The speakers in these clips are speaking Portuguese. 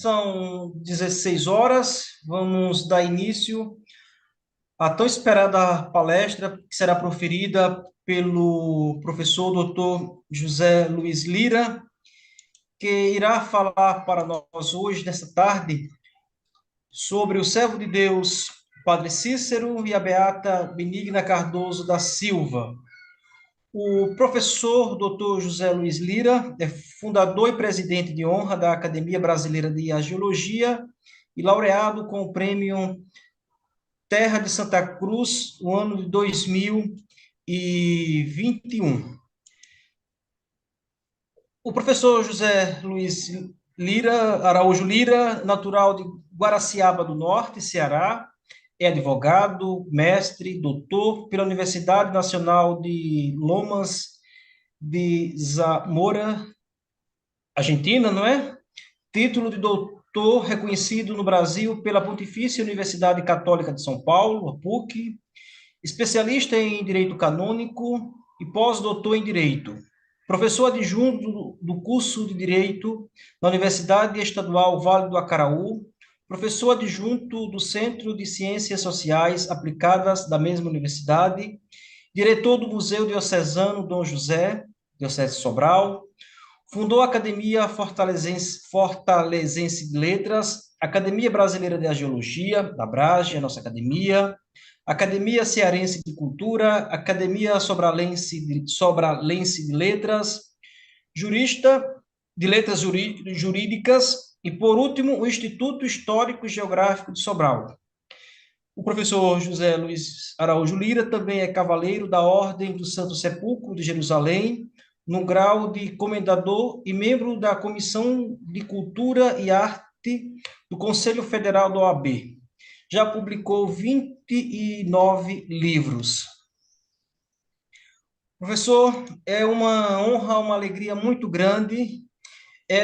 são 16 horas. Vamos dar início à tão esperada palestra que será proferida pelo professor Dr. José Luiz Lira, que irá falar para nós hoje, nesta tarde, sobre o servo de Deus, Padre Cícero, e a beata Benigna Cardoso da Silva. O professor Dr. José Luiz Lira é fundador e presidente de honra da Academia Brasileira de Agiologia e laureado com o prêmio Terra de Santa Cruz, no ano de 2021. O professor José Luiz Lira, Araújo Lira, natural de Guaraciaba do Norte, Ceará, é advogado, mestre, doutor pela Universidade Nacional de Lomas de Zamora, Argentina, não é? Título de doutor reconhecido no Brasil pela Pontifícia Universidade Católica de São Paulo, a PUC, especialista em Direito Canônico e pós-doutor em Direito. Professor adjunto do curso de Direito na Universidade Estadual Vale do Acaraú, professor adjunto do Centro de Ciências Sociais Aplicadas da mesma universidade, diretor do Museu Diocesano Dom José, Diocese de Sobral, fundou a Academia Fortalezense de Letras, Academia Brasileira de Agiologia, da Brage, a nossa academia, Academia Cearense de Cultura, Academia Sobralense de Letras, jurista de Letras Jurídicas e, por último, o Instituto Histórico e Geográfico de Sobral. O professor José Luiz Araújo Lira também é cavaleiro da Ordem do Santo Sepulcro de Jerusalém, no grau de comendador e membro da Comissão de Cultura e Arte do Conselho Federal da OAB. Já publicou 29 livros. Professor, é uma honra, uma alegria muito grande.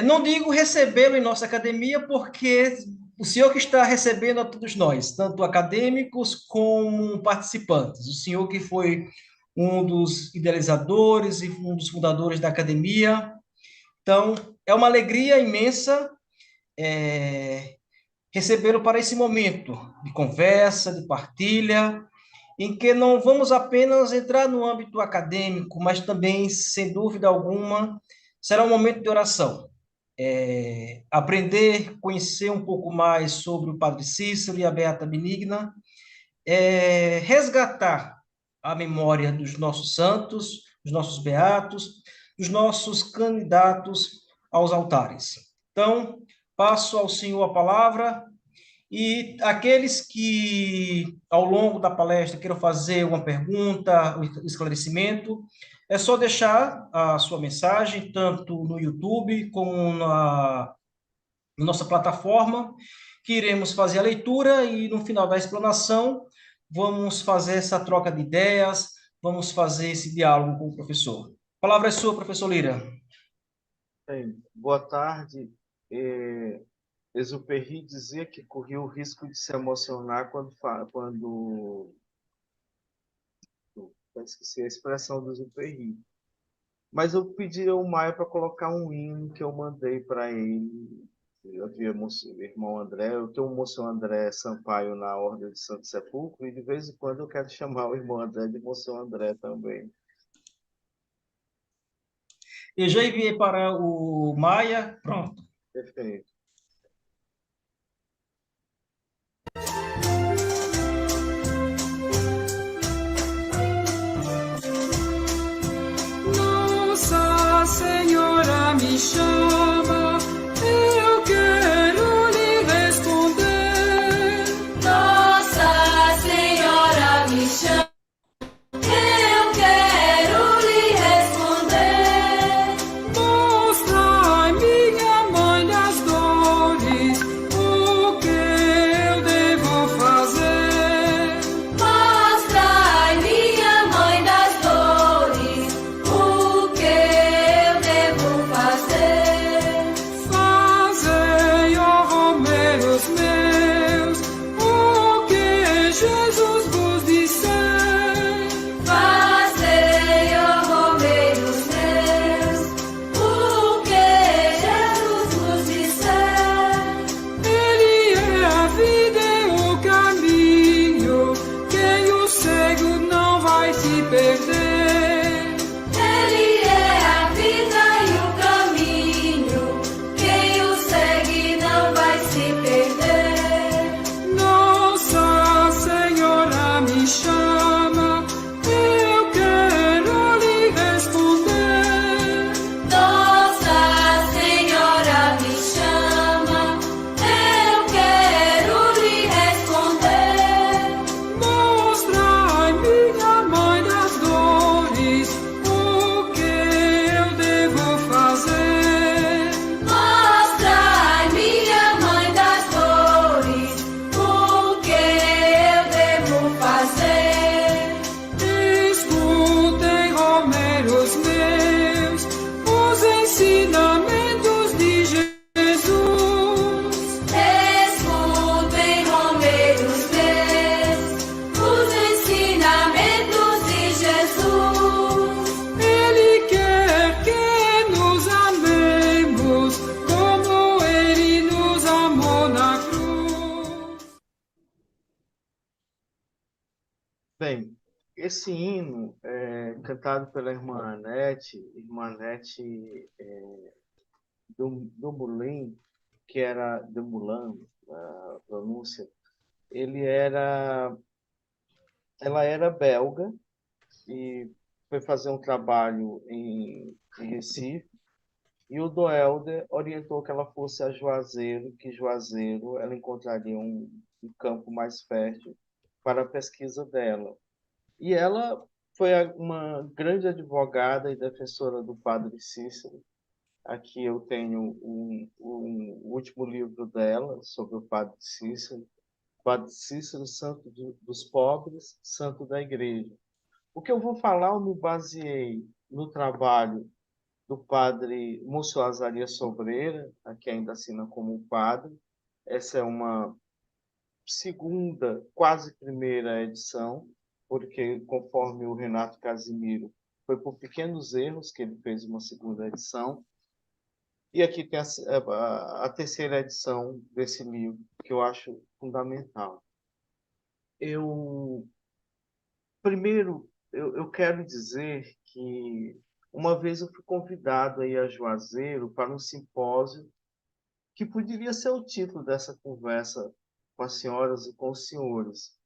Não digo recebê-lo em nossa academia, porque o senhor que está recebendo a todos nós, tanto acadêmicos como participantes. O senhor que foi um dos idealizadores e um dos fundadores da academia. Então, é uma alegria imensa recebê-lo para esse momento de conversa, de partilha, em que não vamos apenas entrar no âmbito acadêmico, mas também, sem dúvida alguma, será um momento de oração. Aprender, conhecer um pouco mais sobre o Padre Cícero e a Beata Benigna, resgatar a memória dos nossos santos, dos nossos beatos, dos nossos candidatos aos altares. Então, passo ao senhor a palavra, e aqueles que, ao longo da palestra, queiram fazer uma pergunta, um esclarecimento, é só deixar a sua mensagem, tanto no YouTube como na nossa plataforma, que iremos fazer a leitura e, no final da explanação, vamos fazer essa troca de ideias, vamos fazer esse diálogo com o professor. A palavra é sua, professor Lira. Boa tarde. Exupéry dizia que corria o risco de se emocionar quando eu esqueci a expressão do Exupéry. Mas eu pedi ao Maia para colocar um hino que eu mandei para ele. Eu vi o irmão André, eu tenho o moço André Sampaio na Ordem de Santo Sepulcro, e de vez em quando eu quero chamar o irmão André de moço André também. Eu já enviei para o Maia, pronto. Perfeito. Nossa Senhora me chama, eu quero lhe responder. Nossa Senhora me chama, eu quero lhe responder. Mostrai, minha mãe das dores. Bem, esse hino é cantado pela irmã Anete do Moulin, que era de Moulin, a pronúncia, ele era, ela era belga e foi fazer um trabalho em Recife, e o Doelder orientou que ela fosse a Juazeiro, que Juazeiro ela encontraria um campo mais fértil para a pesquisa dela. E ela foi uma grande advogada e defensora do Padre Cícero. Aqui eu tenho o último livro dela sobre o Padre Cícero. Padre Cícero, santo dos pobres, santo da igreja. O que eu vou falar, eu me baseei no trabalho do padre Múcio Azarias Sobreira, aqui ainda assina como padre. Essa é uma segunda, quase primeira edição, porque, conforme o Renato Casimiro, foi por pequenos erros que ele fez uma segunda edição. E aqui tem a terceira edição desse livro, que eu acho fundamental. Eu, primeiro, eu quero dizer que uma vez eu fui convidado a ir a Juazeiro para um simpósio que poderia ser o título dessa conversa com as senhoras e com os senhores.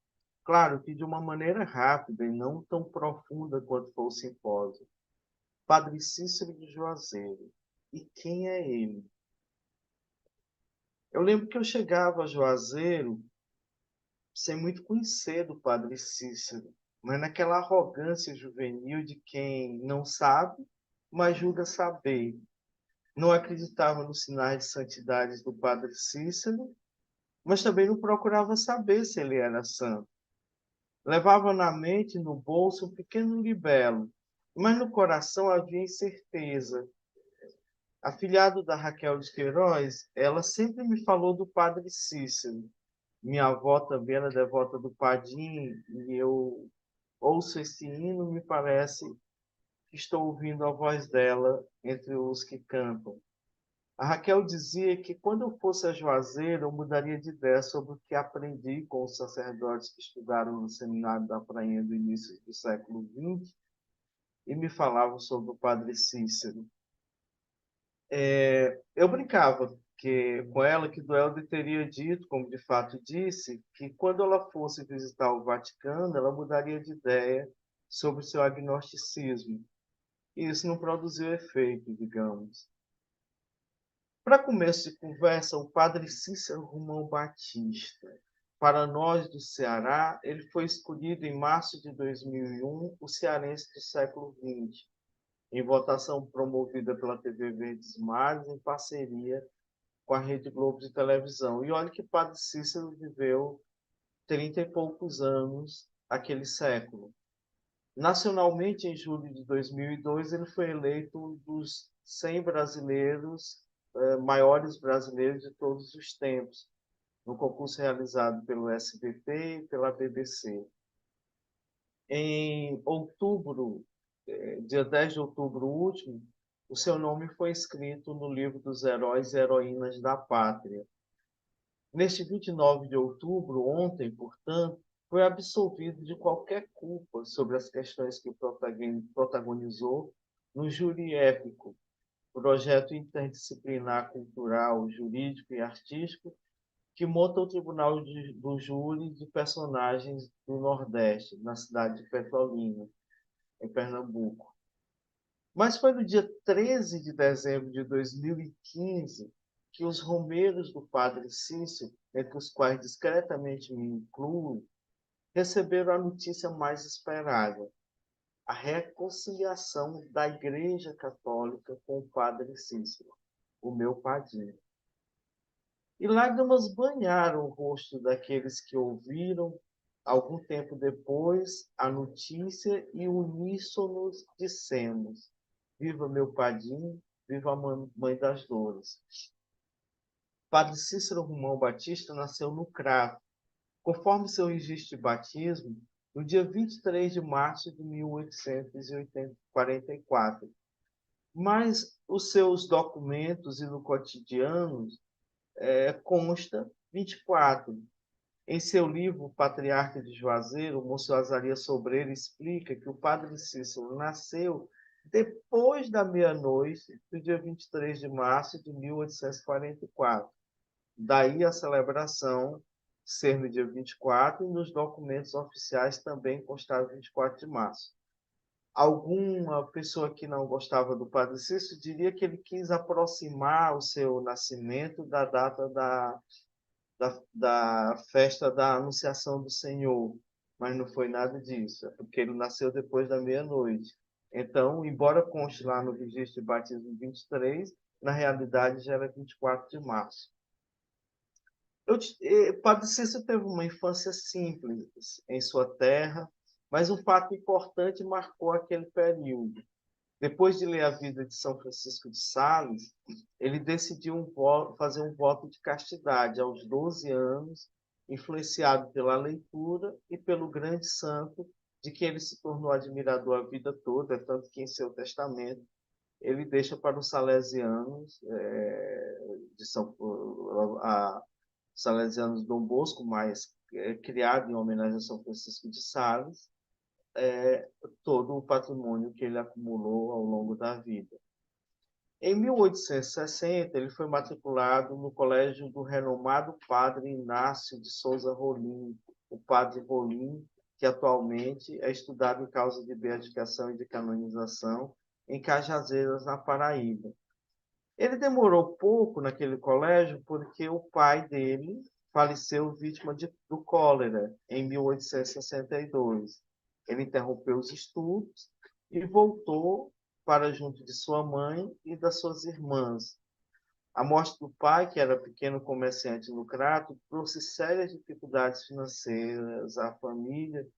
Claro que de uma maneira rápida e não tão profunda quanto foi o simpósio. Padre Cícero de Juazeiro. E quem é ele? Eu lembro que eu chegava a Juazeiro sem muito conhecer do Padre Cícero, mas naquela arrogância juvenil de quem não sabe, mas julga saber. Não acreditava nos sinais de santidade do Padre Cícero, mas também não procurava saber se ele era santo. Levava na mente e no bolso um pequeno libelo, mas no coração havia incerteza. Afilhado da Raquel de Queiroz, ela sempre me falou do Padre Cícero. Minha avó também era devota do Padim, e eu ouço esse hino, me parece que estou ouvindo a voz dela entre os que cantam. A Raquel dizia que quando eu fosse a Juazeiro, eu mudaria de ideia sobre o que aprendi com os sacerdotes que estudaram no seminário da Prainha do início do século XX e me falavam sobre o Padre Cícero. Eu brincava com ela que Duelde teria dito, como de fato disse, que quando ela fosse visitar o Vaticano, ela mudaria de ideia sobre seu agnosticismo. E isso não produziu efeito, digamos. Para começo de conversa, o padre Cícero Romão Batista. Para nós do Ceará, ele foi escolhido em março de 2001 o cearense do século XX, em votação promovida pela TV Verdes Mares, em parceria com a Rede Globo de televisão. E olha que Padre Cícero viveu 30 e poucos anos aquele século. Nacionalmente, em julho de 2002, ele foi eleito um dos 100 brasileiros, maiores brasileiros de todos os tempos, no concurso realizado pelo SBT e pela BBC. Em outubro, dia 10 de outubro último, o seu nome foi inscrito no livro dos heróis e heroínas da pátria. Neste 29 de outubro, ontem, portanto, foi absolvido de qualquer culpa sobre as questões que protagonizou no júri épico, projeto interdisciplinar cultural, jurídico e artístico, que monta o Tribunal do Júri de Personagens do Nordeste, na cidade de Petrolina, em Pernambuco. Mas foi no dia 13 de dezembro de 2015 que os romeiros do Padre Cícero, entre os quais discretamente me incluo, receberam a notícia mais esperada: a reconciliação da Igreja Católica com o Padre Cícero, o meu padrinho. E lágrimas banharam o rosto daqueles que ouviram, algum tempo depois, a notícia e uníssonos dissemos: viva meu padrinho, viva a mãe das dores. Padre Cícero Romão Batista nasceu no Crato, conforme seu registro de batismo, no dia 23 de março de 1844. Mas os seus documentos e no cotidiano consta 24. Em seu livro Patriarca de Juazeiro, o Monsenhor Azarias Sobreira explica que o padre Cícero nasceu depois da meia-noite do dia 23 de março de 1844. Daí a celebração ser no dia 24 e nos documentos oficiais também constar 24 de março. Alguma pessoa que não gostava do Padre Cícero diria que ele quis aproximar o seu nascimento da data da festa da Anunciação do Senhor, mas não foi nada disso, é porque ele nasceu depois da meia-noite. Então, embora conste lá no registro de batismo 23, na realidade já era 24 de março. Padre Cícero teve uma infância simples em sua terra, mas um fato importante marcou aquele período. Depois de ler a vida de São Francisco de Sales, ele decidiu fazer um voto de castidade aos 12 anos, influenciado pela leitura e pelo grande santo, de que ele se tornou admirador a vida toda, tanto que em seu testamento ele deixa para os salesianos de São Salesianos Dom Bosco, mas criado em homenagem a São Francisco de Sales, todo o patrimônio que ele acumulou ao longo da vida. Em 1860, ele foi matriculado no colégio do renomado padre Inácio de Souza Rolim, o padre Rolim, que atualmente é estudado em causa de beatificação e de canonização em Cajazeiras, na Paraíba. Ele demorou pouco naquele colégio porque o pai dele faleceu vítima do cólera em 1862. Ele interrompeu os estudos e voltou para junto de sua mãe e das suas irmãs. A morte do pai, que era pequeno comerciante no Crato, trouxe sérias dificuldades financeiras à família,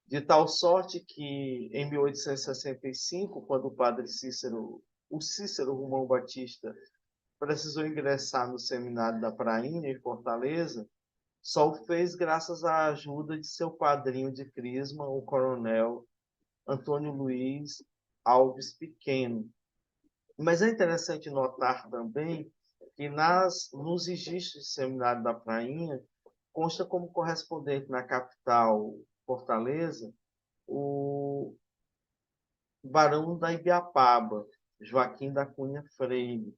de tal sorte que, em 1865, quando o Cícero Romão Batista, precisou ingressar no seminário da Prainha, em Fortaleza, só o fez graças à ajuda de seu padrinho de crisma, o coronel Antônio Luiz Alves Pequeno. Mas é interessante notar também que nos registros do seminário da Prainha consta como correspondente na capital, Fortaleza, o barão da Ibiapaba, Joaquim da Cunha Freire.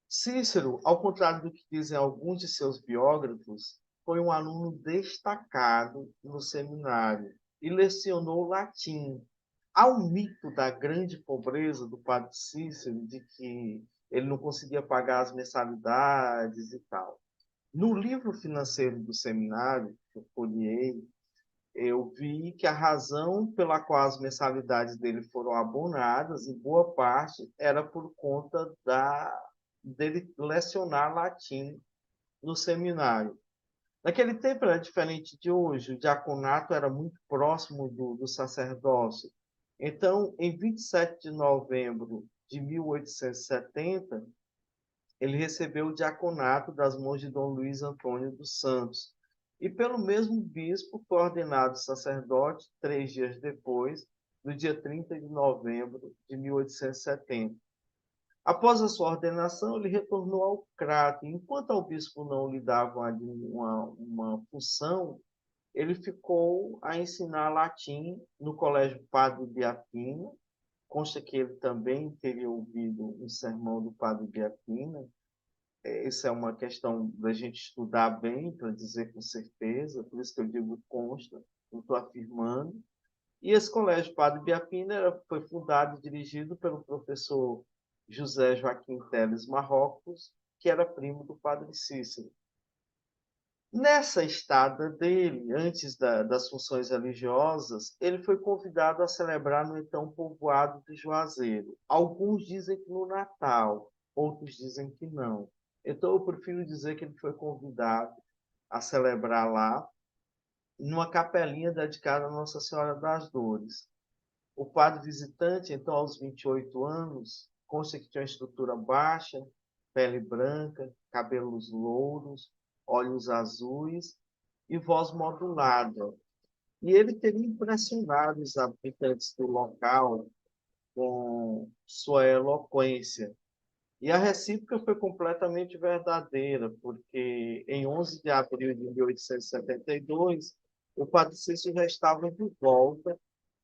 Cícero, ao contrário do que dizem alguns de seus biógrafos, foi um aluno destacado no seminário e lecionou latim. Há um mito da grande pobreza do padre Cícero, de que ele não conseguia pagar as mensalidades e tal. No livro financeiro do seminário, que eu folheei, eu vi que a razão pela qual as mensalidades dele foram abonadas, em boa parte, era por conta dele lecionar latim no seminário. Naquele tempo era diferente de hoje, o diaconato era muito próximo do sacerdócio. Então, em 27 de novembro de 1870, ele recebeu o diaconato das mãos de Dom Luiz Antônio dos Santos, e pelo mesmo bispo foi ordenado sacerdote 3 dias depois, no dia 30 de novembro de 1870. Após a sua ordenação, ele retornou ao Crato. Enquanto ao bispo não lhe dava uma função, ele ficou a ensinar latim no Colégio Padre Biapina. Consta que ele também teria ouvido um sermão do Padre Biapina. Isso é uma questão da gente estudar bem, para dizer com certeza, por isso que eu digo consta, não estou afirmando. E esse colégio Padre Biapina foi fundado e dirigido pelo professor José Joaquim Teles Marrocos, que era primo do Padre Cícero. Nessa estada dele, antes das funções religiosas, ele foi convidado a celebrar no então povoado de Juazeiro. Alguns dizem que no Natal, outros dizem que não. Então, eu prefiro dizer que ele foi convidado a celebrar lá, numa capelinha dedicada a Nossa Senhora das Dores. O padre visitante, então, aos 28 anos, consta que tinha uma estrutura baixa, pele branca, cabelos louros, olhos azuis e voz modulada. E ele teria impressionado os habitantes do local com sua eloquência. E a recíproca foi completamente verdadeira, porque em 11 de abril de 1872, o Padre Cícero já estava de volta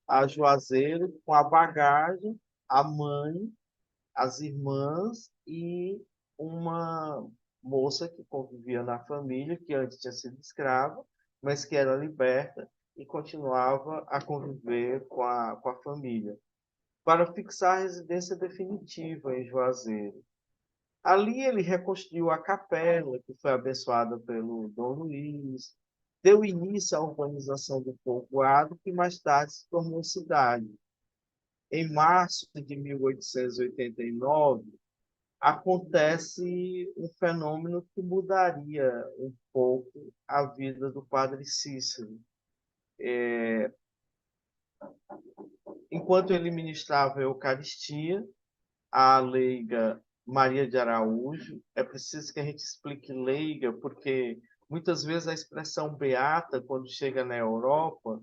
a Juazeiro com a bagagem, a mãe, as irmãs e uma moça que convivia na família, que antes tinha sido escrava, mas que era liberta e continuava a conviver com a família, para fixar a residência definitiva em Juazeiro. Ali ele reconstruiu a capela, que foi abençoada pelo Dom Luiz, deu início à urbanização do povoado, que mais tarde se tornou cidade. Em março de 1889, acontece um fenômeno que mudaria um pouco a vida do Padre Cícero. Enquanto ele ministrava a Eucaristia, a leiga Maria de Araújo, é preciso que a gente explique leiga, porque muitas vezes a expressão beata, quando chega na Europa,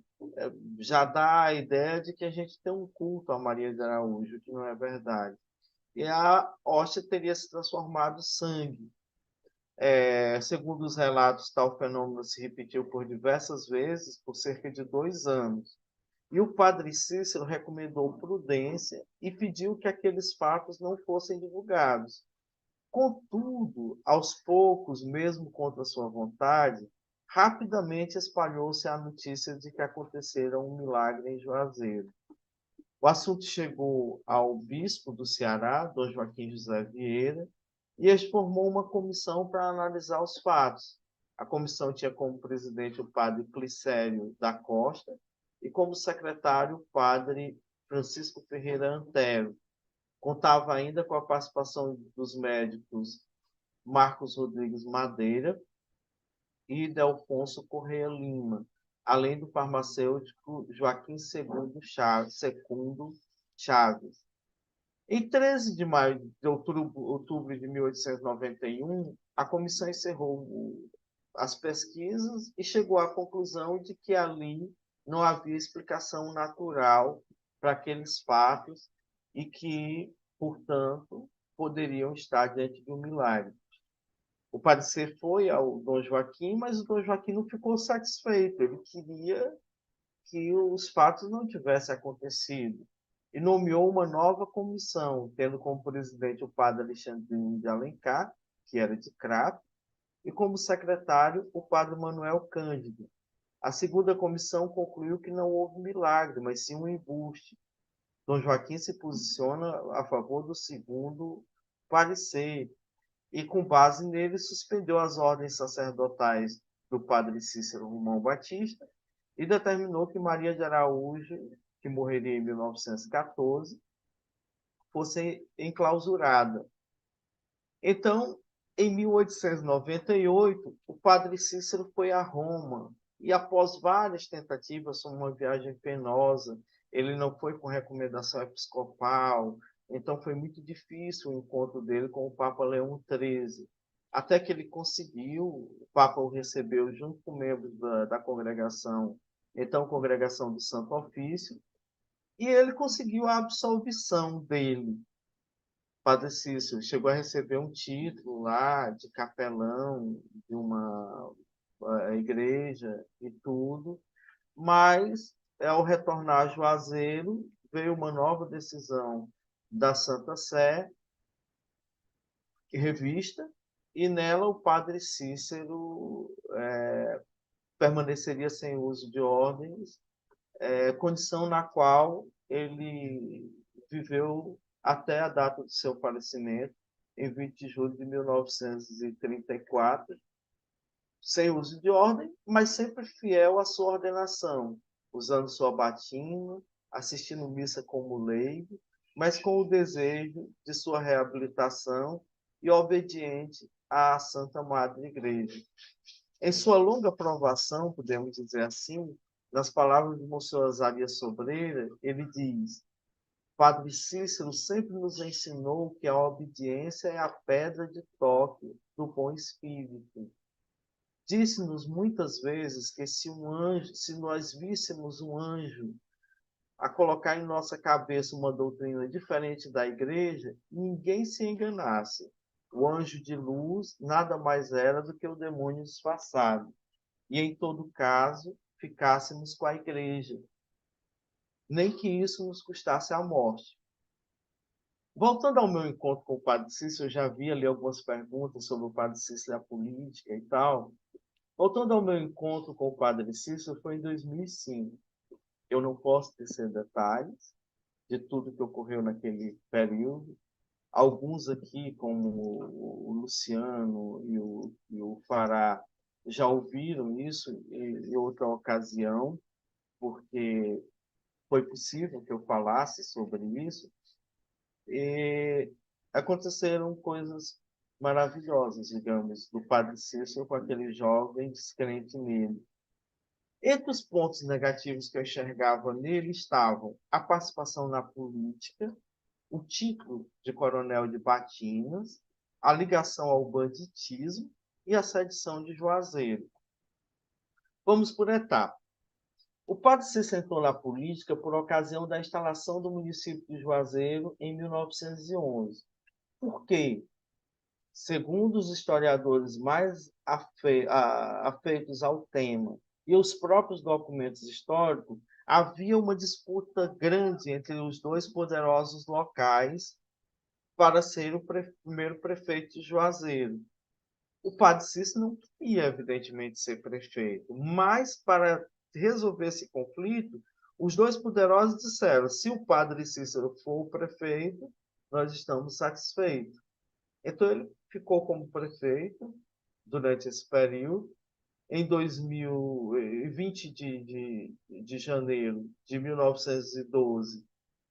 já dá a ideia de que a gente tem um culto a Maria de Araújo, que não é verdade. E a hóstia teria se transformado em sangue. Segundo os relatos, tal fenômeno se repetiu por diversas vezes, por cerca de 2 anos. E o padre Cícero recomendou prudência e pediu que aqueles fatos não fossem divulgados. Contudo, aos poucos, mesmo contra sua vontade, rapidamente espalhou-se a notícia de que acontecera um milagre em Juazeiro. O assunto chegou ao bispo do Ceará, Dom Joaquim José Vieira, e este formou uma comissão para analisar os fatos. A comissão tinha como presidente o padre Clicério da Costa e como secretário o padre Francisco Ferreira Antero. Contava ainda com a participação dos médicos Marcos Rodrigues Madeira e Delfonso Correia Lima, além do farmacêutico Joaquim Segundo Chaves. Em 13 de maio de outubro de 1891, a comissão encerrou as pesquisas e chegou à conclusão de que ali não havia explicação natural para aqueles fatos e que, portanto, poderiam estar diante de um milagre. O parecer foi ao Dom Joaquim, mas o Dom Joaquim não ficou satisfeito. Ele queria que os fatos não tivessem acontecido e nomeou uma nova comissão, tendo como presidente o padre Alexandrino de Alencar, que era de Crato, e como secretário o padre Manuel Cândido. A segunda comissão concluiu que não houve milagre, mas sim um embuste. Dom Joaquim se posiciona a favor do segundo parecer e, com base nele, suspendeu as ordens sacerdotais do padre Cícero Romão Batista e determinou que Maria de Araújo, que morreria em 1914, fosse enclausurada. Então, em 1898, o padre Cícero foi a Roma e, após várias tentativas, foi uma viagem penosa, ele não foi com recomendação episcopal, então foi muito difícil o encontro dele com o Papa Leão XIII. Até que ele conseguiu, o Papa o recebeu junto com membros da congregação, então Congregação do Santo Ofício, e ele conseguiu a absolvição dele. Padre Cícero chegou a receber um título lá de capelão de uma igreja e tudo, mas ao retornar a Juazeiro, veio uma nova decisão da Santa Sé, revista, e nela o padre Cícero permaneceria sem uso de ordens, condição na qual ele viveu até a data do seu falecimento, em 20 de julho de 1934, sem uso de ordem, mas sempre fiel à sua ordenação, usando sua batina, assistindo missa como leigo, mas com o desejo de sua reabilitação e obediente à Santa Madre Igreja. Em sua longa provação, podemos dizer assim, nas palavras de Monsenhor Azarias Sobreira, ele diz: Padre Cícero sempre nos ensinou que a obediência é a pedra de toque do bom espírito. Disse-nos muitas vezes que se nós víssemos um anjo a colocar em nossa cabeça uma doutrina diferente da igreja, ninguém se enganasse. O anjo de luz nada mais era do que o demônio disfarçado. E, em todo caso, ficássemos com a igreja, nem que isso nos custasse a morte. Voltando ao meu encontro com o Padre Cícero, eu já vi ali algumas perguntas sobre o Padre Cícero e a política e tal. Voltando ao meu encontro com o Padre Cícero, foi em 2005. Eu não posso tecer detalhes de tudo que ocorreu naquele período. Alguns aqui, como o Luciano e o Fará, já ouviram isso em outra ocasião, porque foi possível que eu falasse sobre isso. E aconteceram coisas maravilhosas, digamos, do Padre Cícero com aquele jovem descrente nele. Entre os pontos negativos que eu enxergava nele estavam a participação na política, o título de coronel de Batinas, a ligação ao banditismo e a sedição de Juazeiro. Vamos por etapas. O padre Cícero entrou na política por ocasião da instalação do município de Juazeiro em 1911. Por quê? Segundo os historiadores mais afeitos ao tema e os próprios documentos históricos, havia uma disputa grande entre os dois poderosos locais para ser o primeiro prefeito de Juazeiro. O padre Cícero não queria, evidentemente, ser prefeito, mas para resolver esse conflito, os dois poderosos disseram: se o padre Cícero for o prefeito, nós estamos satisfeitos. Então, ele ficou como prefeito durante esse período. Em 2020 de janeiro de 1912,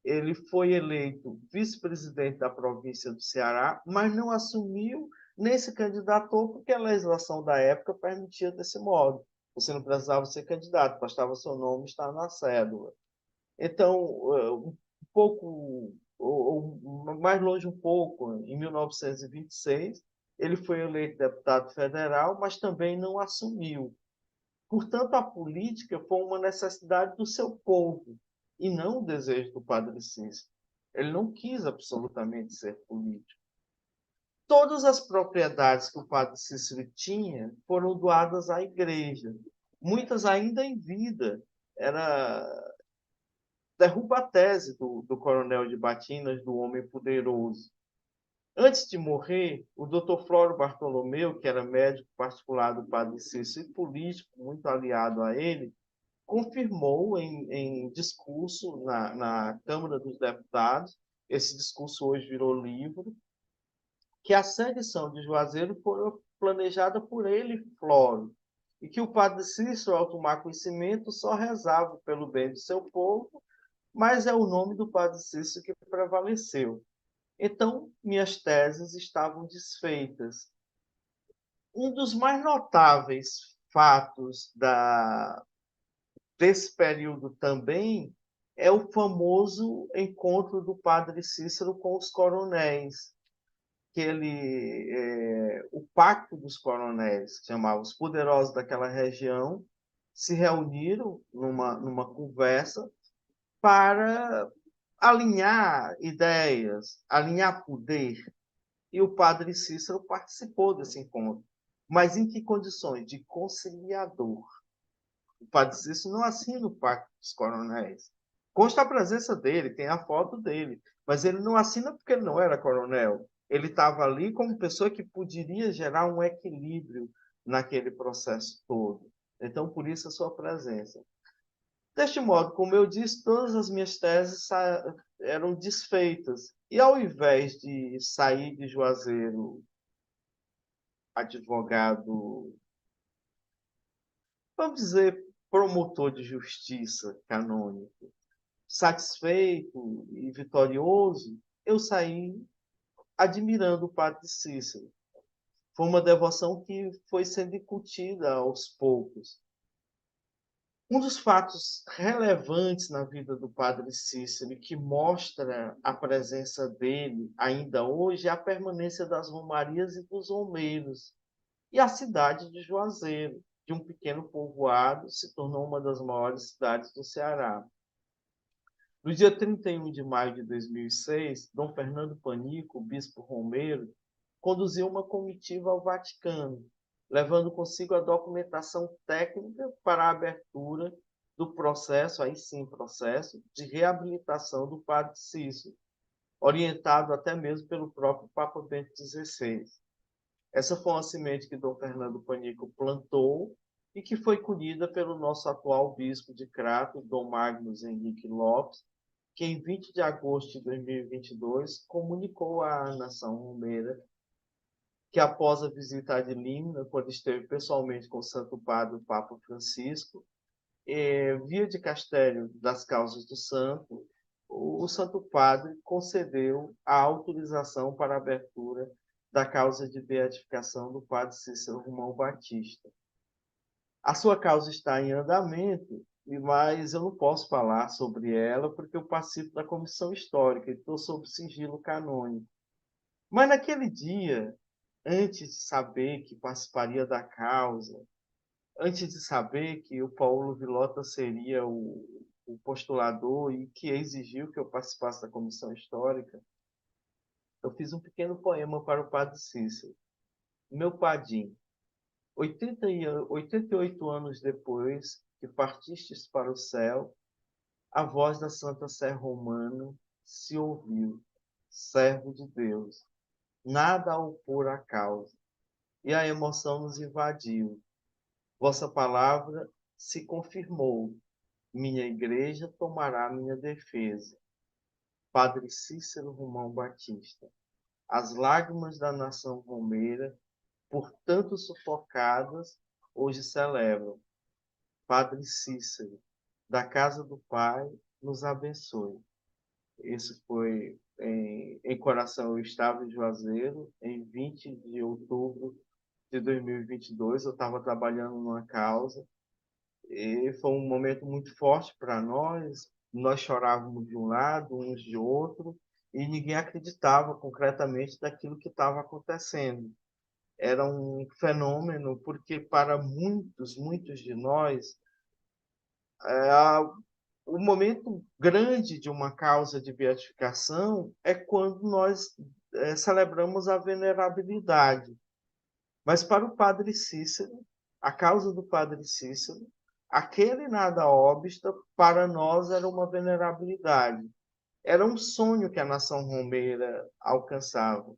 ele foi eleito vice-presidente da província do Ceará, mas não assumiu nem se candidatou, porque a legislação da época permitia desse modo. Você não precisava ser candidato, bastava seu nome estar na cédula. Então, um pouco, ou mais longe um pouco, em 1926, ele foi eleito deputado federal, mas também não assumiu. Portanto, a política foi uma necessidade do seu povo, e não o desejo do padre Cícero. Ele não quis absolutamente ser político. Todas as propriedades que o padre Cícero tinha foram doadas à igreja, muitas ainda em vida. Derruba a tese do coronel de Batinas, do homem poderoso. Antes de morrer, o Dr. Flório Bartolomeu, que era médico particular do padre Cícero e político, muito aliado a ele, confirmou em discurso na Câmara dos Deputados, esse discurso hoje virou livro, que a sedição de Juazeiro foi planejada por ele e Flório, e que o padre Cícero, ao tomar conhecimento, só rezava pelo bem do seu povo, mas é o nome do padre Cícero que prevaleceu. Então, minhas teses estavam desfeitas. Um dos mais notáveis fatos desse período também é o famoso encontro do padre Cícero com os coronéis, o pacto dos coronéis, que chamava os poderosos daquela região, se reuniram numa conversa para alinhar ideias, alinhar poder. E o padre Cícero participou desse encontro. Mas em que condições? De conciliador. O padre Cícero não assina o pacto dos coronéis. Consta a presença dele, tem a foto dele, mas ele não assina porque ele não era coronel. Ele estava ali como pessoa que poderia gerar um equilíbrio naquele processo todo. Então, por isso a sua presença. Deste modo, como eu disse, todas as minhas teses eram desfeitas. E ao invés de sair de Juazeiro advogado, vamos dizer, promotor de justiça canônico, satisfeito e vitorioso, eu saí admirando o padre Cícero. Foi uma devoção que foi sendo incutida aos poucos. Um dos fatos relevantes na vida do padre Cícero e que mostra a presença dele ainda hoje é a permanência das romarias e dos romeiros. E a cidade de Juazeiro, de um pequeno povoado, se tornou uma das maiores cidades do Ceará. No dia 31 de maio de 2006, Dom Fernando Panico, o bispo romeiro, conduziu uma comitiva ao Vaticano, levando consigo a documentação técnica para a abertura do processo, aí sim processo, de reabilitação do padre Cícero, orientado até mesmo pelo próprio Papa Bento XVI. Essa foi uma semente que Dom Fernando Panico plantou e que foi colhida pelo nosso atual bispo de Crato, Dom Magnus Henrique Lopes, que em 20 de agosto de 2022 comunicou à nação romeira que após a visita ad limina, quando esteve pessoalmente com o Santo Padre, o Papa Francisco, via de Castério das causas do santo, o Santo Padre concedeu a autorização para a abertura da causa de beatificação do Padre Cícero Romão Batista. A sua causa está em andamento, mas eu não posso falar sobre ela porque eu participo da comissão histórica e estou sob sigilo canônico. Mas naquele dia, antes de saber que participaria da causa, antes de saber que o Paulo Vilota seria o postulador e que exigiu que eu participasse da comissão histórica, eu fiz um pequeno poema para o Padre Cícero. Meu padim, 88 anos depois que partistes para o céu, a voz da Santa Sé Romana se ouviu, servo de Deus, nada a opor à causa, e a emoção nos invadiu. Vossa palavra se confirmou, minha igreja tomará minha defesa. Padre Cícero Romão Batista. As lágrimas da nação romeira, por tanto sufocadas, hoje celebram. Padre Cícero, da casa do Pai, nos abençoe. Esse foi em Coração Eu Estava em Juazeiro, em 20 de outubro de 2022. Eu estava trabalhando numa causa e foi um momento muito forte para nós. Nós chorávamos de um lado, uns de outro, e ninguém acreditava concretamente daquilo que estava acontecendo. Era um fenômeno, porque para muitos de nós, o momento grande de uma causa de beatificação é quando nós celebramos a venerabilidade. Mas para o Padre Cícero, a causa do Padre Cícero, aquele nada obsta, para nós era uma venerabilidade. Era um sonho que a nação romeira alcançava.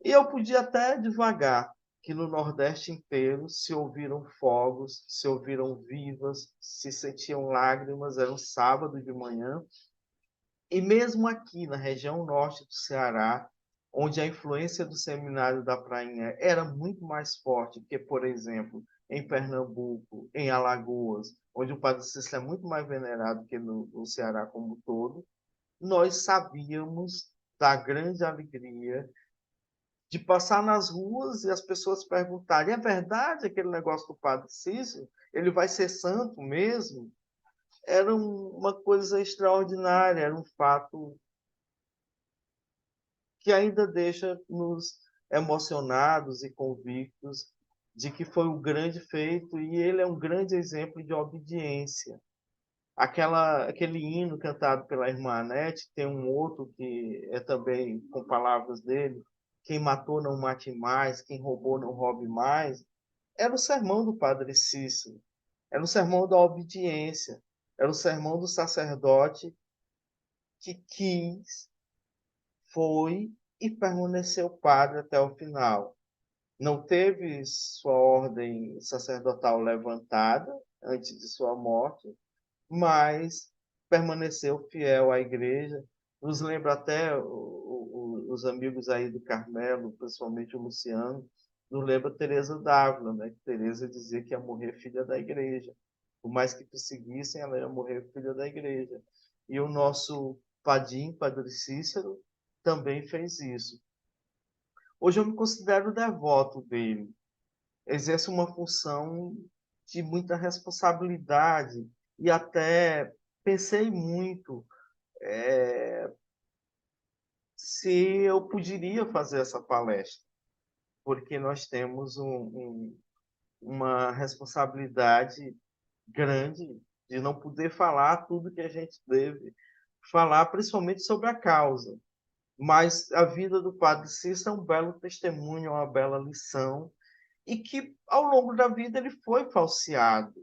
E eu podia até devagar que no Nordeste inteiro se ouviram fogos, se ouviram vivas, se sentiam lágrimas, era um sábado de manhã. E mesmo aqui na região norte do Ceará, onde a influência do Seminário da Prainha era muito mais forte que, por exemplo, em Pernambuco, em Alagoas, onde o Padre Cícero é muito mais venerado que no Ceará como um todo, nós sabíamos da grande alegria de passar nas ruas e as pessoas perguntarem: é verdade aquele negócio do Padre Cícero? Ele vai ser santo mesmo? Era uma coisa extraordinária, era um fato que ainda deixa-nos emocionados e convictos de que foi um grande feito e ele é um grande exemplo de obediência. Aquele hino cantado pela irmã Anete, tem um outro que é também com palavras dele: quem matou não mate mais, quem roubou não roube mais. Era o sermão do Padre Cícero, era o sermão da obediência, era o sermão do sacerdote que quis, foi e permaneceu padre até o final. Não teve sua ordem sacerdotal levantada antes de sua morte, mas permaneceu fiel à igreja. Nos lembra até os amigos aí do Carmelo, principalmente o Luciano, nos lembra Teresa d'Ávila, né? Teresa dizia que ia morrer filha da igreja. Por mais que perseguissem, ela ia morrer filha da igreja. E o nosso padim, Padre Cícero, também fez isso. Hoje eu me considero devoto dele. Exerce uma função de muita responsabilidade e até pensei muito se eu poderia fazer essa palestra, porque nós temos uma responsabilidade grande de não poder falar tudo que a gente deve falar, principalmente sobre a causa. Mas a vida do Padre Cícero é um belo testemunho, uma bela lição, e que, ao longo da vida, ele foi falseado.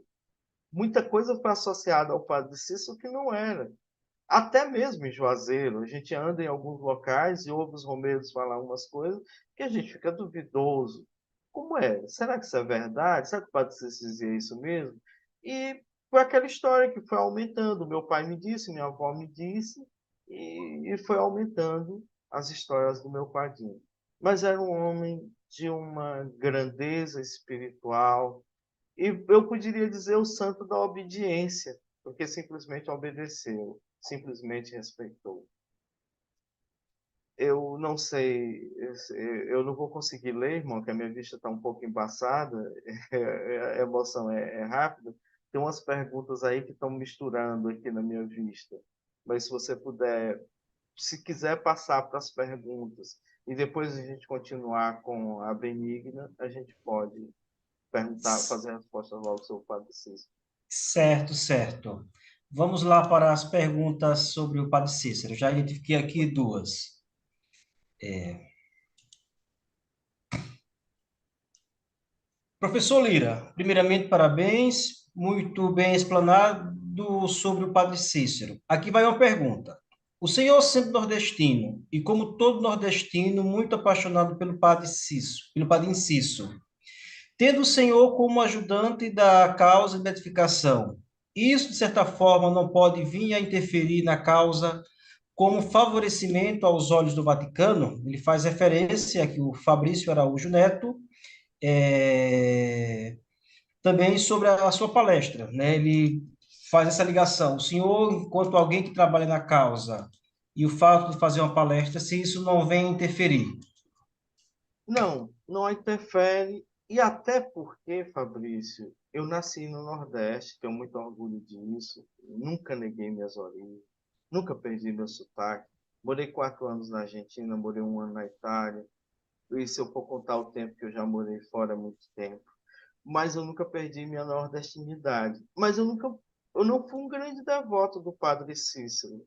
Muita coisa foi associada ao Padre Cícero que não era. Até mesmo em Juazeiro, a gente anda em alguns locais e ouve os romeiros falar umas coisas que a gente fica duvidoso. Como é? Será que isso é verdade? Será que o Padre Cícero dizia isso mesmo? E foi aquela história que foi aumentando. Meu pai me disse, minha avó me disse, e foi aumentando as histórias do meu padrinho. Mas era um homem de uma grandeza espiritual, e eu poderia dizer o santo da obediência, porque simplesmente obedeceu, simplesmente respeitou. Eu não sei, eu não vou conseguir ler, irmão, que a minha vista está um pouco embaçada, a emoção é rápida. Tem umas perguntas aí que estão misturando aqui na minha vista. Mas se você puder, se quiser passar para as perguntas e depois a gente continuar com a Benigna, a gente pode perguntar, fazer a resposta logo sobre o Padre Cícero. Certo, certo. Vamos lá para as perguntas sobre o Padre Cícero. Já identifiquei aqui duas. Professor Lira, primeiramente, parabéns, muito bem explanado sobre o Padre Cícero. Aqui vai uma pergunta. O senhor, sendo nordestino, e como todo nordestino, muito apaixonado pelo Padre Cícero, pelo Padre Inciso, tendo o senhor como ajudante da causa de beatificação, isso, de certa forma, não pode vir a interferir na causa como favorecimento aos olhos do Vaticano? Ele faz referência aqui o Fabrício Araújo Neto, é, também sobre a sua palestra, né? Ele faz essa ligação. O senhor, enquanto alguém que trabalha na causa, e o fato de fazer uma palestra, se isso não vem interferir. Não, não interfere. E até porque, Fabrício, eu nasci no Nordeste, tenho muito orgulho disso, nunca neguei minhas origens, nunca perdi meu sotaque. Morei 4 anos na Argentina, morei 1 ano na Itália. E se eu for contar o tempo que eu já morei fora há muito tempo. Mas eu nunca perdi minha nordestinidade. Mas eu não fui um grande devoto do Padre Cícero.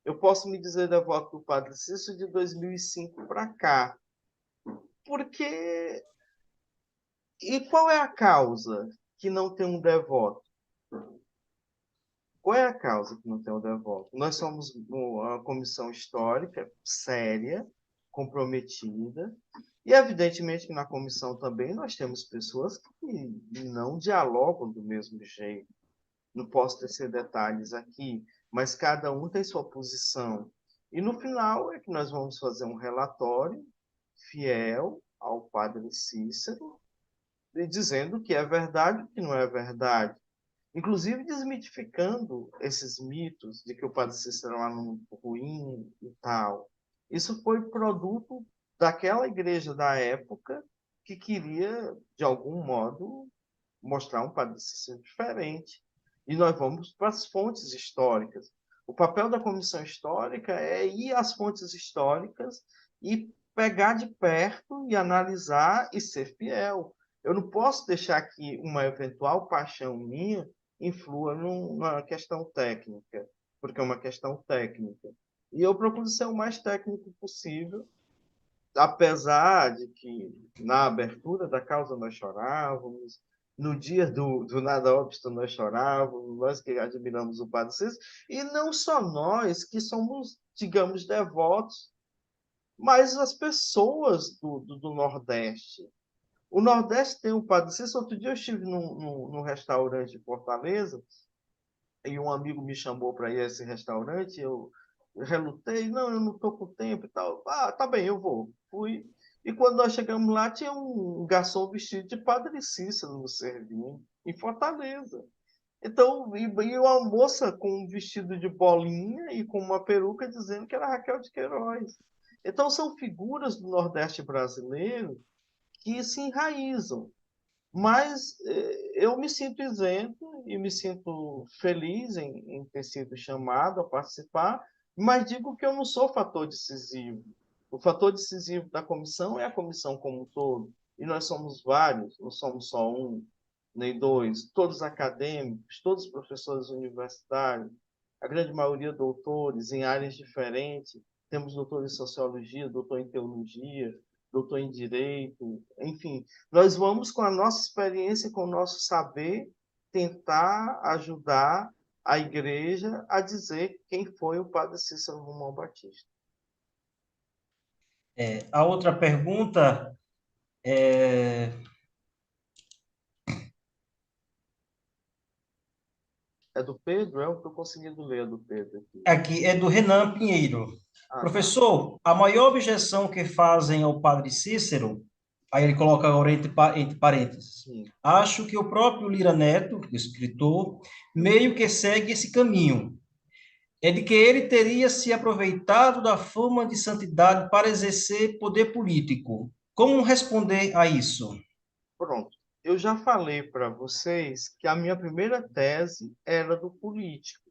Eu posso me dizer devoto do Padre Cícero de 2005 para cá. Porque. E qual é a causa que não tem um devoto? Qual é a causa que não tem um devoto? Nós somos uma comissão histórica séria, comprometida, e evidentemente que na comissão também nós temos pessoas que não dialogam do mesmo jeito. Não posso tecer detalhes aqui, mas cada um tem sua posição. E no final é que nós vamos fazer um relatório fiel ao Padre Cícero, dizendo o que é verdade e o que não é verdade. Inclusive desmitificando esses mitos de que o Padre Cícero era um ruim e tal. Isso foi produto daquela igreja da época que queria, de algum modo, mostrar um Padre Cícero diferente. E nós vamos para as fontes históricas. O papel da comissão histórica é ir às fontes históricas e pegar de perto e analisar e ser fiel. Eu não posso deixar que uma eventual paixão minha influa numa questão técnica, porque é uma questão técnica. E eu procuro ser o mais técnico possível, apesar de que na abertura da causa nós chorávamos, no dia do Nada Obsta nós chorávamos, nós que admiramos o Padre Cícero, e não só nós que somos, digamos, devotos, mas as pessoas do Nordeste. O Nordeste tem o Padre Cícero. Outro dia eu estive num restaurante em Fortaleza, e um amigo me chamou para ir a esse restaurante, eu relutei, não, eu não estou com tempo e tal. Ah, tá bem, eu vou. Fui. E quando nós chegamos lá, tinha um garçom vestido de Padre Cícero nos servindo, em Fortaleza. Então, e uma moça com um vestido de bolinha e com uma peruca dizendo que era Raquel de Queiroz. Então, são figuras do Nordeste brasileiro que se enraizam. Mas eu me sinto isento e me sinto feliz em ter sido chamado a participar, mas digo que eu não sou fator decisivo. O fator decisivo da comissão é a comissão como um todo, e nós somos vários, não somos só um. nem dois, todos acadêmicos, todos professores universitários, a grande maioria doutores em áreas diferentes. Temos doutor em sociologia, doutor em teologia, doutor em direito, enfim. Nós vamos, com a nossa experiência, com o nosso saber, tentar ajudar a igreja a dizer quem foi o padre Cícero Romão Batista. A outra pergunta é É do Pedro? Eu estou conseguindo ler a do Pedro aqui. aqui, é do Renan Pinheiro. Ah, tá. Professor, a maior objeção que fazem ao padre Cícero, aí ele coloca agora entre parênteses, Sim. acho que o próprio Lira Neto, o escritor, meio que segue esse caminho. É de que ele teria se aproveitado da fama de santidade para exercer poder político. Como responder a isso? Pronto. Eu já falei para vocês que a minha primeira tese era do político.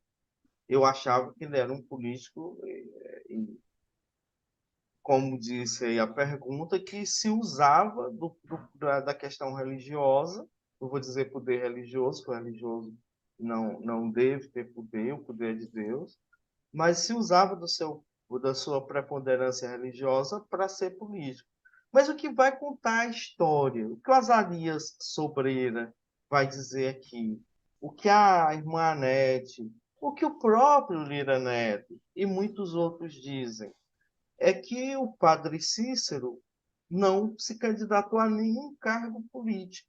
Eu achava que ele era um político, como disse aí a pergunta, que se usava da questão religiosa. Eu vou dizer poder religioso, porque o religioso não deve ter poder, o poder é de Deus, mas se usava da sua preponderância religiosa para ser político. Mas o que vai contar a história? O que o Azarias Sobreira vai dizer aqui? O que a irmã Anete, o que o próprio Lira Neto e muitos outros dizem, é que o padre Cícero não se candidatou a nenhum cargo político.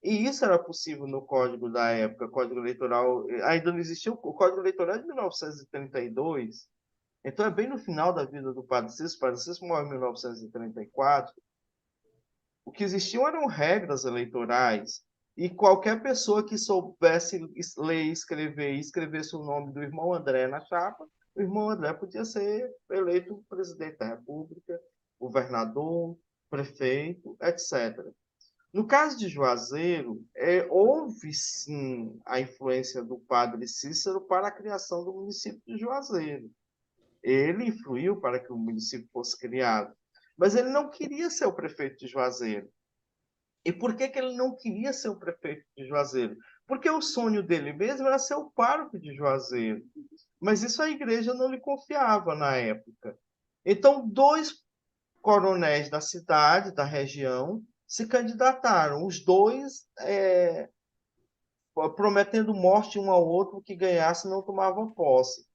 E isso era possível no Código da época, Código Eleitoral. Ainda não existia o Código Eleitoral de 1932. Então é bem no final da vida do padre Cícero. O padre Cícero morre em 1934. O que existiam eram regras eleitorais. E qualquer pessoa que soubesse ler e escrevesse o nome do irmão André na chapa, o irmão André podia ser eleito presidente da República, governador, prefeito, etc. No caso de Juazeiro, houve sim a influência do padre Cícero para a criação do município de Juazeiro. Ele influiu para que o município fosse criado, mas ele não queria ser o prefeito de Juazeiro. E por que ele não queria ser o prefeito de Juazeiro? Porque o sonho dele mesmo era ser o pároco de Juazeiro. Mas isso a igreja não lhe confiava na época. Então, dois coronéis da cidade, da região, se candidataram, os dois prometendo morte um ao outro, que ganhasse não tomava posse.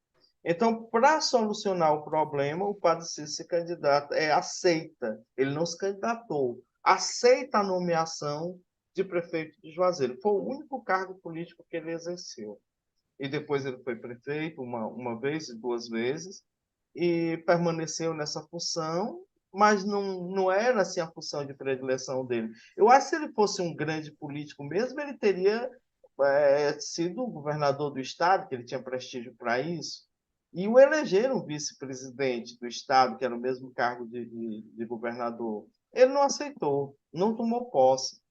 Então, para solucionar o problema, o padre Cícero se candidata, aceita, ele não se candidatou, aceita a nomeação de prefeito de Juazeiro. Foi o único cargo político que ele exerceu. E depois ele foi prefeito uma vez e duas vezes, e permaneceu nessa função, mas não era assim a função de predileção dele. Eu acho que se ele fosse um grande político mesmo, ele teria sido governador do estado, que ele tinha prestígio para isso, e o elegeram vice-presidente do estado, que era o mesmo cargo de governador. Ele não aceitou, não tomou posse.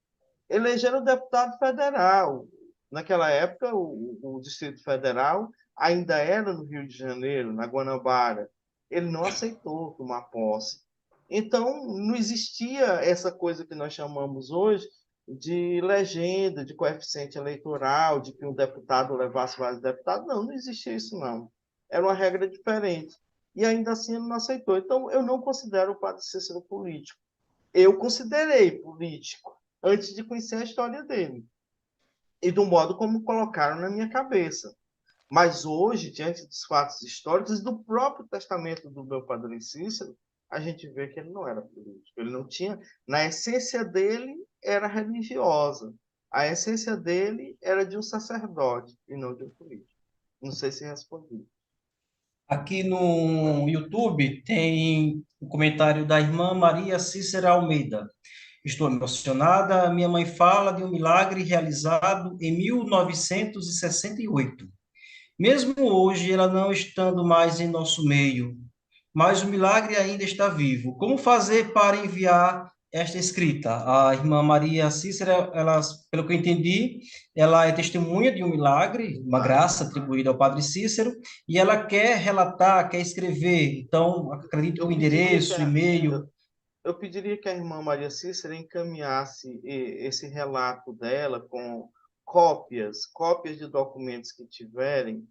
Elegeram deputado federal. Naquela época, o Distrito Federal ainda era no Rio de Janeiro, na Guanabara. Ele não aceitou tomar posse. Então, não existia essa coisa que nós chamamos hoje de legenda, de coeficiente eleitoral, de que um deputado levasse vários deputados. Não existia isso, não. Era uma regra diferente. E ainda assim ele não aceitou. Então, eu não considero o padre Cícero político. Eu considerei político antes de conhecer a história dele e do modo como colocaram na minha cabeça. Mas hoje, diante dos fatos históricos e do próprio testamento do meu padre Cícero, a gente vê que ele não era político. Ele não tinha... Na essência dele, era religiosa. A essência dele era de um sacerdote e não de um político. Não sei se respondi. Aqui no YouTube tem um comentário da irmã Maria Cícera Almeida. Estou emocionada. Minha mãe fala de um milagre realizado em 1968. Mesmo hoje, ela não estando mais em nosso meio, mas o milagre ainda está vivo. Como fazer para enviar esta escrita? A irmã Maria Cícera, ela, pelo que eu entendi, ela é testemunha de um milagre, uma graça atribuída ao Padre Cícero, e ela quer relatar, quer escrever. Então, acredito que o endereço, o e-mail. eu pediria que a irmã Maria Cícera encaminhasse esse relato dela com cópias de documentos que tiverem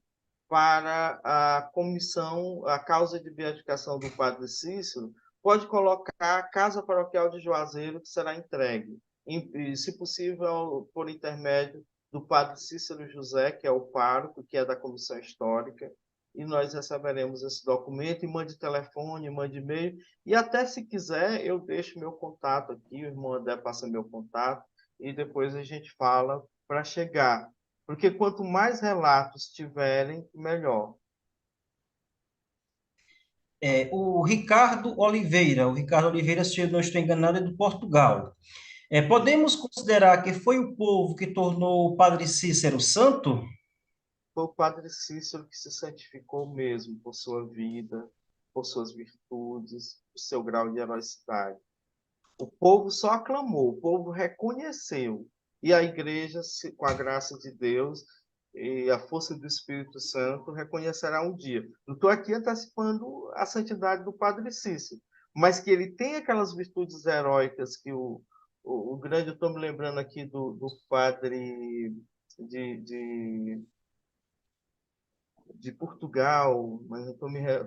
para a comissão, a causa de beatificação do Padre Cícero, pode colocar a Casa Paroquial de Juazeiro, que será entregue, e, se possível, por intermédio do Padre Cícero José, que é o pároco, que é da comissão histórica, e nós receberemos esse documento, e mande telefone, mande e-mail, e até se quiser, eu deixo meu contato aqui, o irmão André passa meu contato, e depois a gente fala para chegar. Porque quanto mais relatos tiverem, melhor. O Ricardo Oliveira, se eu não estou enganado, é do Portugal. Podemos considerar que foi o povo que tornou o Padre Cícero santo? Foi o Padre Cícero que se santificou mesmo por sua vida, por suas virtudes, por seu grau de heroicidade. O povo só aclamou, o povo reconheceu. E a igreja, com a graça de Deus e a força do Espírito Santo, reconhecerá um dia. Não estou aqui antecipando a santidade do Padre Cícero, mas que ele tem aquelas virtudes heróicas que o grande, eu estou me lembrando aqui do padre de de Portugal, mas eu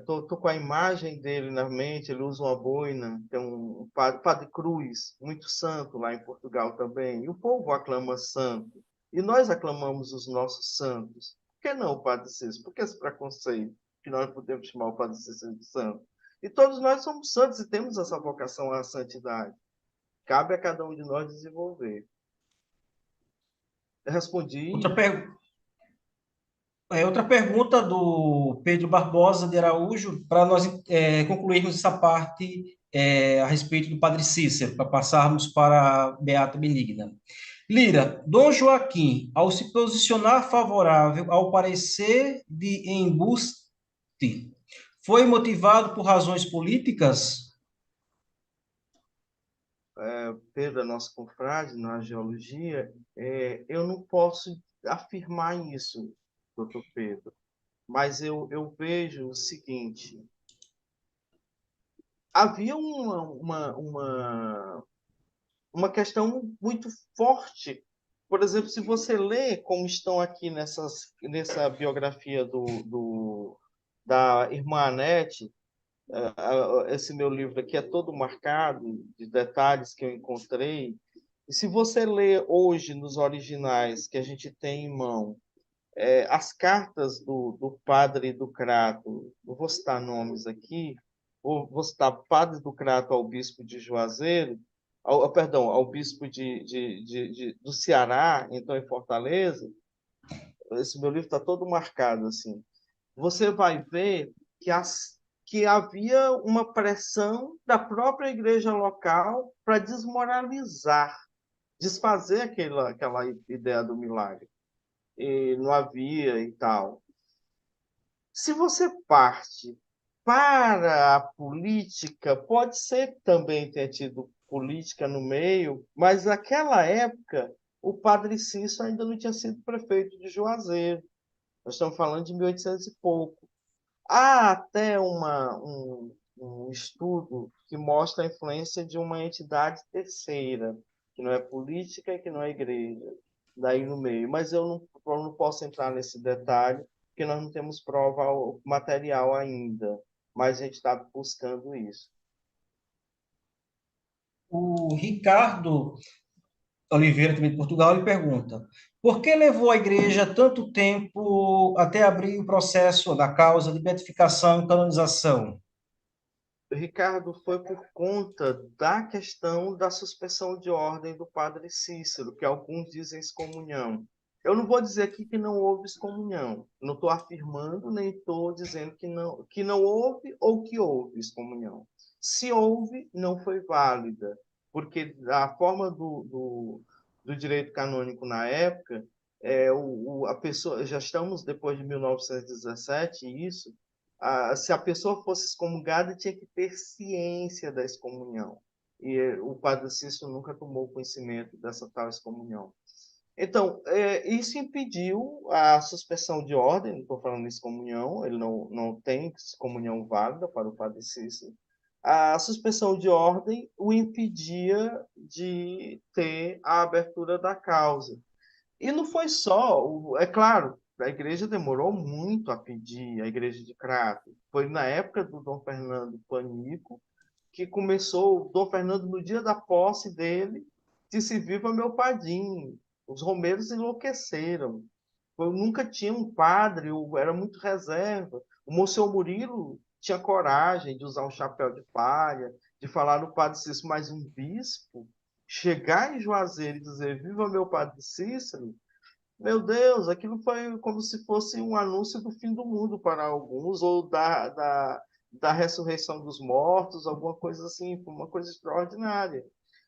tô com a imagem dele na mente. Ele usa uma boina, tem um padre Cruz, muito santo lá em Portugal também, e o povo aclama santo, e nós aclamamos os nossos santos. Por que não o Padre Cícero? Por que esse preconceito que nós podemos chamar o Padre Cícero de santo? E todos nós somos santos e temos essa vocação à santidade. Cabe a cada um de nós desenvolver. Eu respondi. Outra, per... outra pergunta do Pedro Barbosa de Araújo, para nós concluirmos essa parte a respeito do Padre Cícero, para passarmos para a Beata Benigna. Lira, Dom Joaquim, ao se posicionar favorável ao parecer de embuste, foi motivado por razões políticas? Pedro, nosso confrade na geologia, eu não posso afirmar isso, doutor Pedro, mas eu vejo o seguinte: havia uma questão muito forte. Por exemplo, se você lê como estão aqui nessa biografia da irmã Anete, esse meu livro aqui é todo marcado de detalhes que eu encontrei. E se você ler hoje nos originais que a gente tem em mão, as cartas do padre do Crato, não vou citar nomes aqui, vou citar padre do Crato ao bispo de Juazeiro, perdão, ao bispo do Ceará, então em Fortaleza. Esse meu livro está todo marcado assim. Você vai ver que havia uma pressão da própria igreja local para desmoralizar, desfazer aquela ideia do milagre. E não havia e tal. Se você parte para a política, pode ser que também tenha tido política no meio, mas naquela época o padre Cícero ainda não tinha sido prefeito de Juazeiro. Nós estamos falando de 1800 e pouco. Há até um estudo que mostra a influência de uma entidade terceira, que não é política e que não é igreja, daí no meio. Mas eu não posso entrar nesse detalhe, porque nós não temos prova material ainda, mas a gente está buscando isso. O Ricardo Oliveira, também de Portugal, ele pergunta: por que levou a igreja tanto tempo até abrir o processo da causa de beatificação e canonização? Ricardo, foi por conta da questão da suspensão de ordem do padre Cícero, que alguns dizem excomunhão. Eu não vou dizer aqui que não houve excomunhão. Não estou afirmando, nem estou dizendo que não houve ou que houve excomunhão. Se houve, não foi válida, porque a forma do direito canônico na época, a pessoa, já estamos depois de 1917, isso, se a pessoa fosse excomungada, tinha que ter ciência da excomunhão. E o padre Cícero nunca tomou conhecimento dessa tal excomunhão. Então, isso impediu a suspensão de ordem. Não estou falando de excomunhão, ele não tem excomunhão válida para o padre Cícero. a suspensão de ordem o impedia de ter a abertura da causa. E não foi só, é claro, a igreja demorou muito a pedir, a igreja de Crato. Foi na época do Dom Fernando Panico que começou, o Dom Fernando, no dia da posse dele, disse: viva meu padrinho. Os romeiros enlouqueceram. Eu nunca tinha um padre, eu era muito reserva. O Monsenhor Murilo tinha coragem de usar um chapéu de palha, de falar no Padre Cícero, mas um bispo chegar em Juazeiro e dizer: viva meu Padre Cícero, meu Deus, aquilo foi como se fosse um anúncio do fim do mundo para alguns, ou da ressurreição dos mortos, alguma coisa assim, uma coisa extraordinária.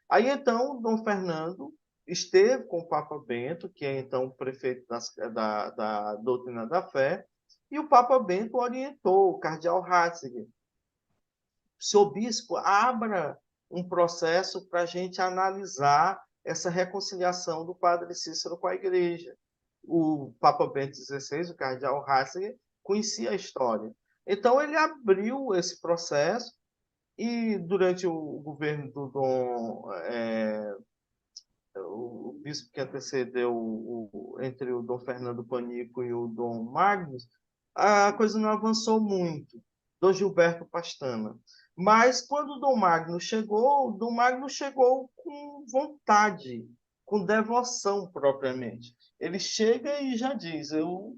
Aí então, Dom Fernando esteve com o Papa Bento, que é então o prefeito da doutrina da fé, e o Papa Bento orientou o cardeal Ratzinger: seu bispo, abra um processo para a gente analisar essa reconciliação do Padre Cícero com a Igreja. O Papa Bento XVI, o cardeal Ratzinger, conhecia a história. Então, ele abriu esse processo e, durante o governo do o bispo que antecedeu entre o Dom Fernando Panico e o Dom Magnus, a coisa não avançou muito, Dom Gilberto Pastana. Mas, quando o Dom Magnus chegou com vontade, com devoção propriamente. Ele chega e já diz: eu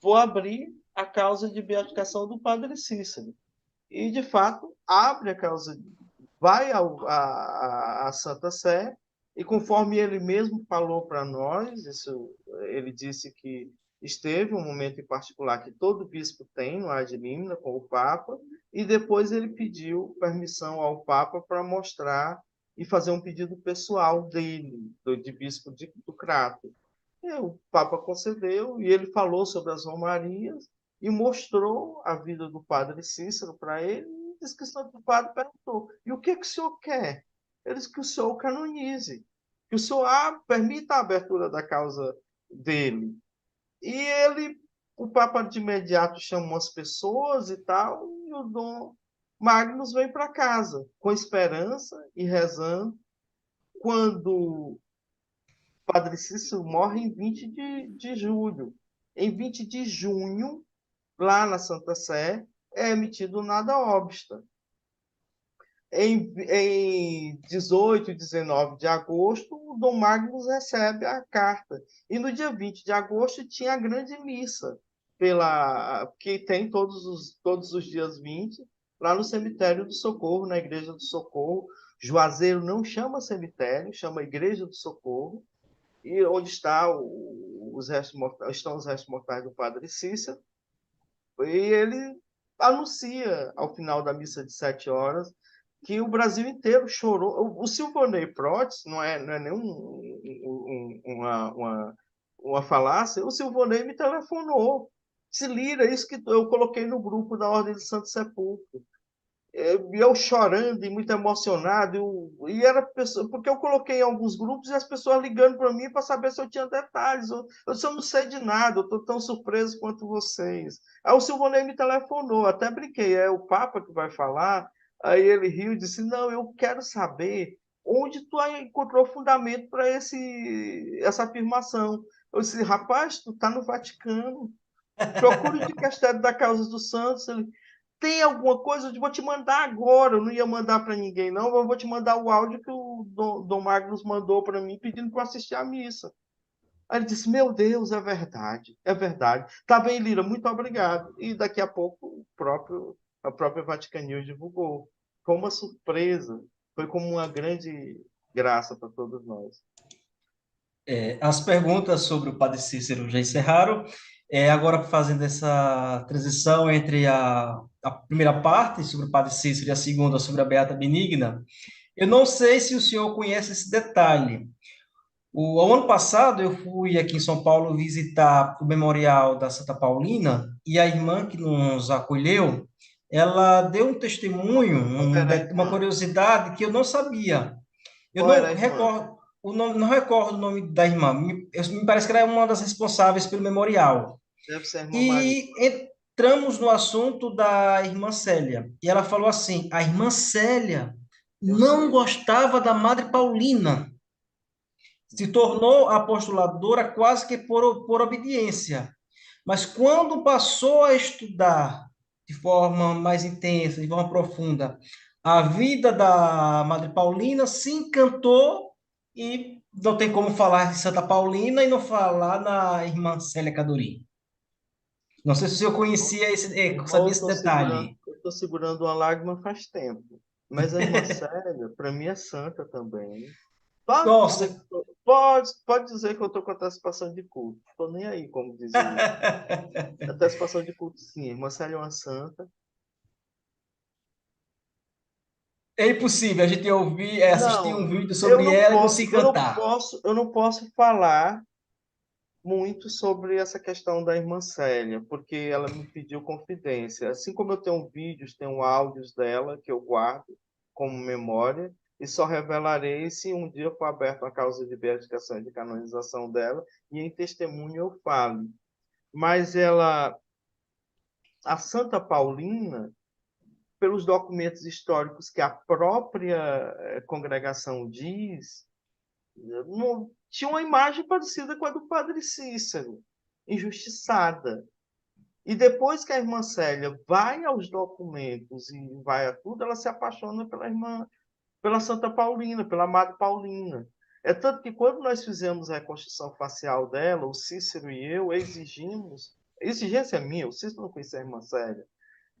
vou abrir a causa de beatificação do Padre Cícero. E, de fato, abre a causa, vai à Santa Sé, e conforme ele mesmo falou para nós, ele disse que esteve um momento em particular que todo bispo tem no ad limina com o Papa, e depois ele pediu permissão ao Papa para mostrar e fazer um pedido pessoal dele, de bispo do Crato. E o Papa concedeu, e ele falou sobre as romarias e mostrou a vida do Padre Cícero para ele, e disse que o Santo Padre perguntou: e o que o senhor quer? Ele disse que o senhor o canonize, que o senhor permita a abertura da causa dele. E o Papa de imediato chamou as pessoas e tal, e o Dom Magnus veio para casa, com esperança e rezando. Quando o Padre Cícero morre em 20 de julho. Em 20 de junho, lá na Santa Sé, é emitido o nada obsta. Em 18 e 19 de agosto, o Dom Magnus recebe a carta. E no dia 20 de agosto tinha a grande missa, que tem todos os dias 20, lá no cemitério do Socorro, na Igreja do Socorro. Juazeiro não chama cemitério, chama Igreja do Socorro, e onde estão os restos mortais do Padre Cícero. E ele anuncia, ao final da missa de 7 horas, que o Brasil inteiro chorou. O Silvanei Protes não é nenhum uma falácia. O Silvanei me telefonou: se Lira, isso que eu coloquei no grupo da Ordem do Santo Sepulcro. Eu chorando e muito emocionado, e era porque eu coloquei em alguns grupos e as pessoas ligando para mim para saber se eu tinha detalhes. Eu não sei de nada, eu estou tão surpreso quanto vocês. Aí o Silvanei me telefonou, até brinquei: é o Papa que vai falar? Aí ele riu e disse: não, eu quero saber onde tu encontrou fundamento para essa afirmação. Eu disse: rapaz, tu está no Vaticano, procura o dicastério da Causa dos Santos. Ele: tem alguma coisa? Eu vou te mandar agora. Eu não ia mandar para ninguém, não. Eu vou te mandar o áudio que o Dom Magnus mandou para mim, pedindo para assistir à missa. Aí ele disse: meu Deus, é verdade, é verdade. Tá bem, Lira, muito obrigado. E daqui a pouco a própria Vatican News divulgou. Foi uma surpresa, foi como uma grande graça para todos nós. As perguntas sobre o Padre Cícero já encerraram. Agora, fazendo essa transição entre a primeira parte sobre o Padre Cícero e a segunda sobre a Beata Benigna, eu não sei se o senhor conhece esse detalhe. Ao ano passado, eu fui aqui em São Paulo visitar o Memorial da Santa Paulina, e a irmã que nos acolheu, ela deu um testemunho, uma curiosidade que eu não sabia. Eu Qual era não a irmã? recordo não recordo o nome da irmã. Me parece que ela é uma das responsáveis pelo memorial. Deve ser a irmã Maria. entramos no assunto da irmã Célia. E ela falou assim: a irmã Célia Eu não sei. gostava da Madre Paulina. Se tornou apostoladora quase que por obediência. Mas quando passou a estudar de forma mais intensa, de forma profunda, a vida da Madre Paulina, se encantou e não tem como falar de Santa Paulina e não falar na irmã Célia Cadorim. Não sei se eu conhecia esse, Irmão, sabia esse detalhe. eu tô segurando uma lágrima faz tempo. Mas a irmã Célia, para mim, é santa também. Pode dizer Nossa, que pode dizer que eu estou com antecipação de culto. Estou nem aí, como diz o livro. Antecipação de culto, sim. Irmã Célia é uma santa. é impossível a gente ouvir, assistir um Não, vídeo sobre ela e não se encantar. eu não posso falar muito sobre essa questão da irmã Célia, porque ela me pediu confidência. Assim como eu tenho vídeos, tenho áudios dela que eu guardo como memória, e só revelarei se um dia for aberta a causa de beatificação e de canonização dela, e em testemunho eu falo. Mas a Santa Paulina, pelos documentos históricos que a própria congregação diz, tinha uma imagem parecida com a do Padre Cícero, injustiçada. E depois que a irmã Célia vai aos documentos e vai a tudo, ela se apaixona pela Santa Paulina, pela Madre Paulina. É tanto que quando nós fizemos a reconstrução facial dela, o Cícero e eu exigimos, exigência minha, o Cícero não conhecia a irmã Célia,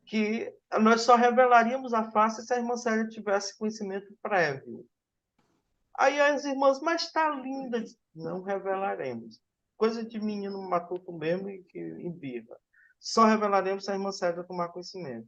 que nós só revelaríamos a face se a irmã Célia tivesse conhecimento prévio. Aí as irmãs, mas está linda, não revelaremos. Coisa de menino matuto mesmo e que embirra. Só revelaremos se a irmã Célia tomar conhecimento.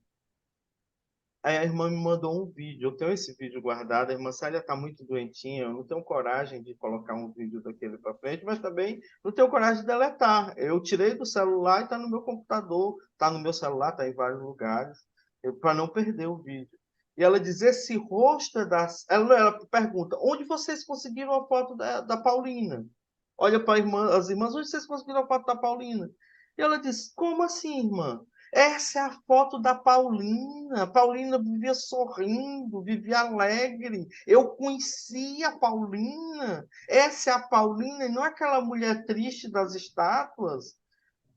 Aí a irmã me mandou um vídeo. Eu tenho esse vídeo guardado. A irmã Célia está muito doentinha. Eu não tenho coragem de colocar um vídeo daquele para frente, mas também não tenho coragem de deletar. Eu tirei do celular e está no meu computador, está no meu celular, está em vários lugares, para não perder o vídeo. E ela diz: esse rosto das. Ela pergunta: onde vocês conseguiram a foto da Paulina? Olha para as irmãs: onde vocês conseguiram a foto da Paulina? E ela diz: como assim, irmã? Essa é a foto da Paulina. A Paulina vivia sorrindo, vivia alegre. Eu conhecia a Paulina. Essa é a Paulina e não aquela mulher triste das estátuas.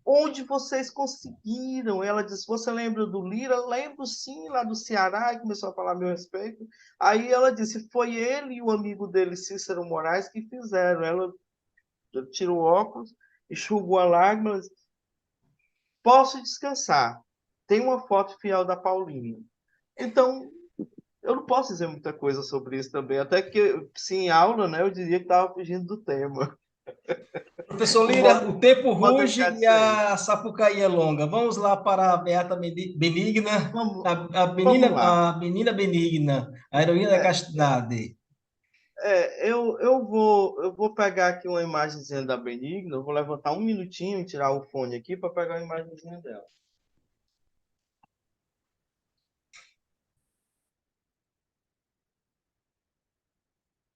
Onde vocês conseguiram? Ela disse: você lembra do Lira? Lembro sim, lá do Ceará, e começou a falar a meu respeito. Aí ela disse: foi ele e o amigo dele, Cícero Moraes, que fizeram. Ela tirou o óculos, enxugou a lágrima, posso descansar. Tem uma foto fiel da Paulina. Então, eu não posso dizer muita coisa sobre isso também. Até que, se em aula, né, eu diria que estava fugindo do tema. Professor O Lira, o tempo pode ruge deixar de e ser. a Sapucaí é longa. Vamos lá para a Beata Benigna, Vamos lá. a menina Benigna, a heroína da castidade. Eu vou pegar aqui uma imagenzinha da Benigna. Eu vou levantar um minutinho e tirar o fone aqui para pegar a imagenzinha dela.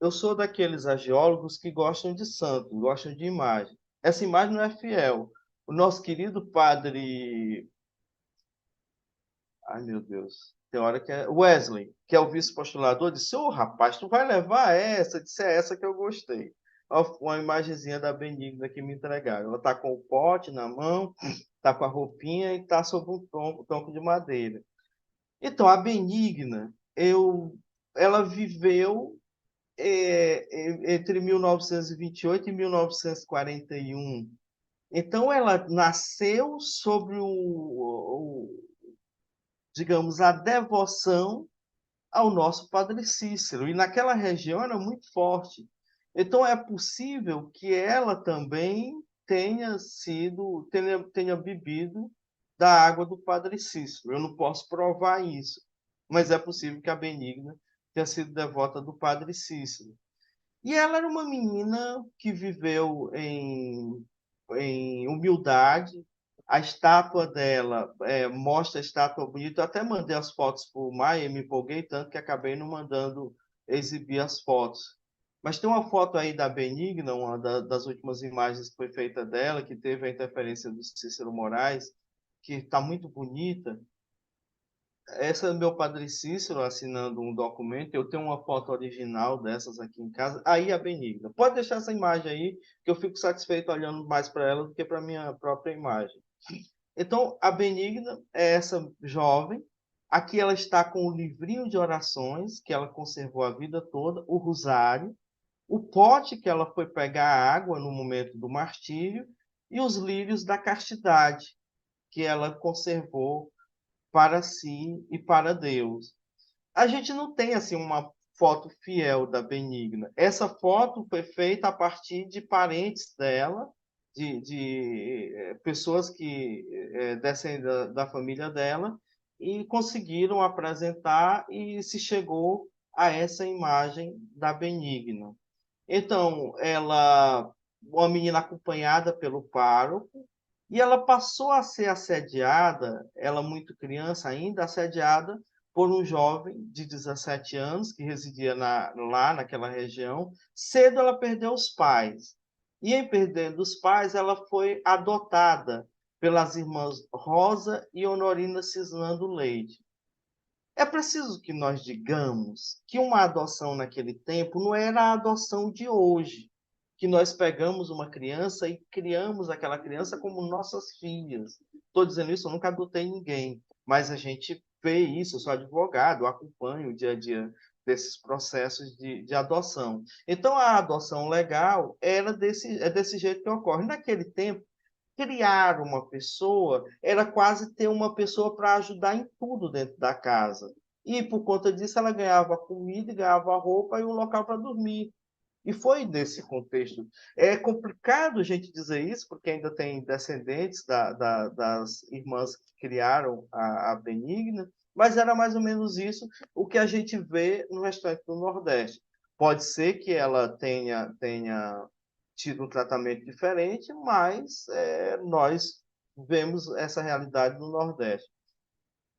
Eu sou daqueles agiólogos que gostam de santo, gostam de imagem. Essa imagem não é fiel. O nosso querido padre. Ai, meu Deus. Tem hora que é. Wesley, que é o vice-postulador, disse: ô, rapaz, tu vai levar essa? Disse: é essa que eu gostei. Ó, uma imagenzinha da Benigna que me entregaram. Ela está com o pote na mão, está com a roupinha e está sobre um tronco de madeira. Então, a Benigna, ela viveu entre 1928 e 1941. Então, ela nasceu sobre digamos, a devoção ao nosso Padre Cícero. E naquela região era muito forte. Então, é possível que ela também tenha bebido da água do Padre Cícero. Eu não posso provar isso, mas é possível que a Benigna tenha sido devota do Padre Cícero. E ela era uma menina que viveu em humildade. A estátua dela mostra a estátua bonita. Eu até mandei as fotos para o Maia e me empolguei tanto que acabei não mandando exibir as fotos. Mas tem uma foto aí da Benigna, das últimas imagens que foi feita dela, que teve a interferência do Cícero Moraes, que está muito bonita. Essa é meu Padre Cícero assinando um documento. Eu tenho uma foto original dessas aqui em casa. Aí a Benigna. Pode deixar essa imagem aí, que eu fico satisfeito olhando mais para ela do que para minha própria imagem. Então, a Benigna é essa jovem. Aqui ela está com o livrinho de orações, que ela conservou a vida toda, o rosário, o pote que ela foi pegar água no momento do martírio e os lírios da castidade, que ela conservou para si e para Deus. A gente não tem assim uma foto fiel da Benigna. Essa foto foi feita a partir de parentes dela, de pessoas que descem da família dela, e conseguiram apresentar e se chegou a essa imagem da Benigna. Então, ela, uma menina acompanhada pelo pároco, e ela passou a ser assediada, ela muito criança ainda, assediada por um jovem de 17 anos que residia lá naquela região. Cedo ela perdeu os pais. E em perdendo os pais, ela foi adotada pelas irmãs Rosa e Honorina Cisnando Leite. É preciso que nós digamos que uma adoção naquele tempo não era a adoção de hoje, que nós pegamos uma criança e criamos aquela criança como nossas filhas. Estou dizendo isso, eu nunca adotei ninguém, mas a gente vê isso, eu sou advogado, eu acompanho o dia a dia desses processos de adoção. Então, a adoção legal é desse jeito que ocorre. Naquele tempo, criar uma pessoa era quase ter uma pessoa para ajudar em tudo dentro da casa. E por conta disso ela ganhava comida, ganhava roupa e um local para dormir. E foi nesse contexto. É complicado a gente dizer isso, porque ainda tem descendentes das irmãs que criaram a Benigna, mas era mais ou menos isso o que a gente vê no restante do Nordeste. Pode ser que ela tenha tido um tratamento diferente, mas nós vemos essa realidade no Nordeste.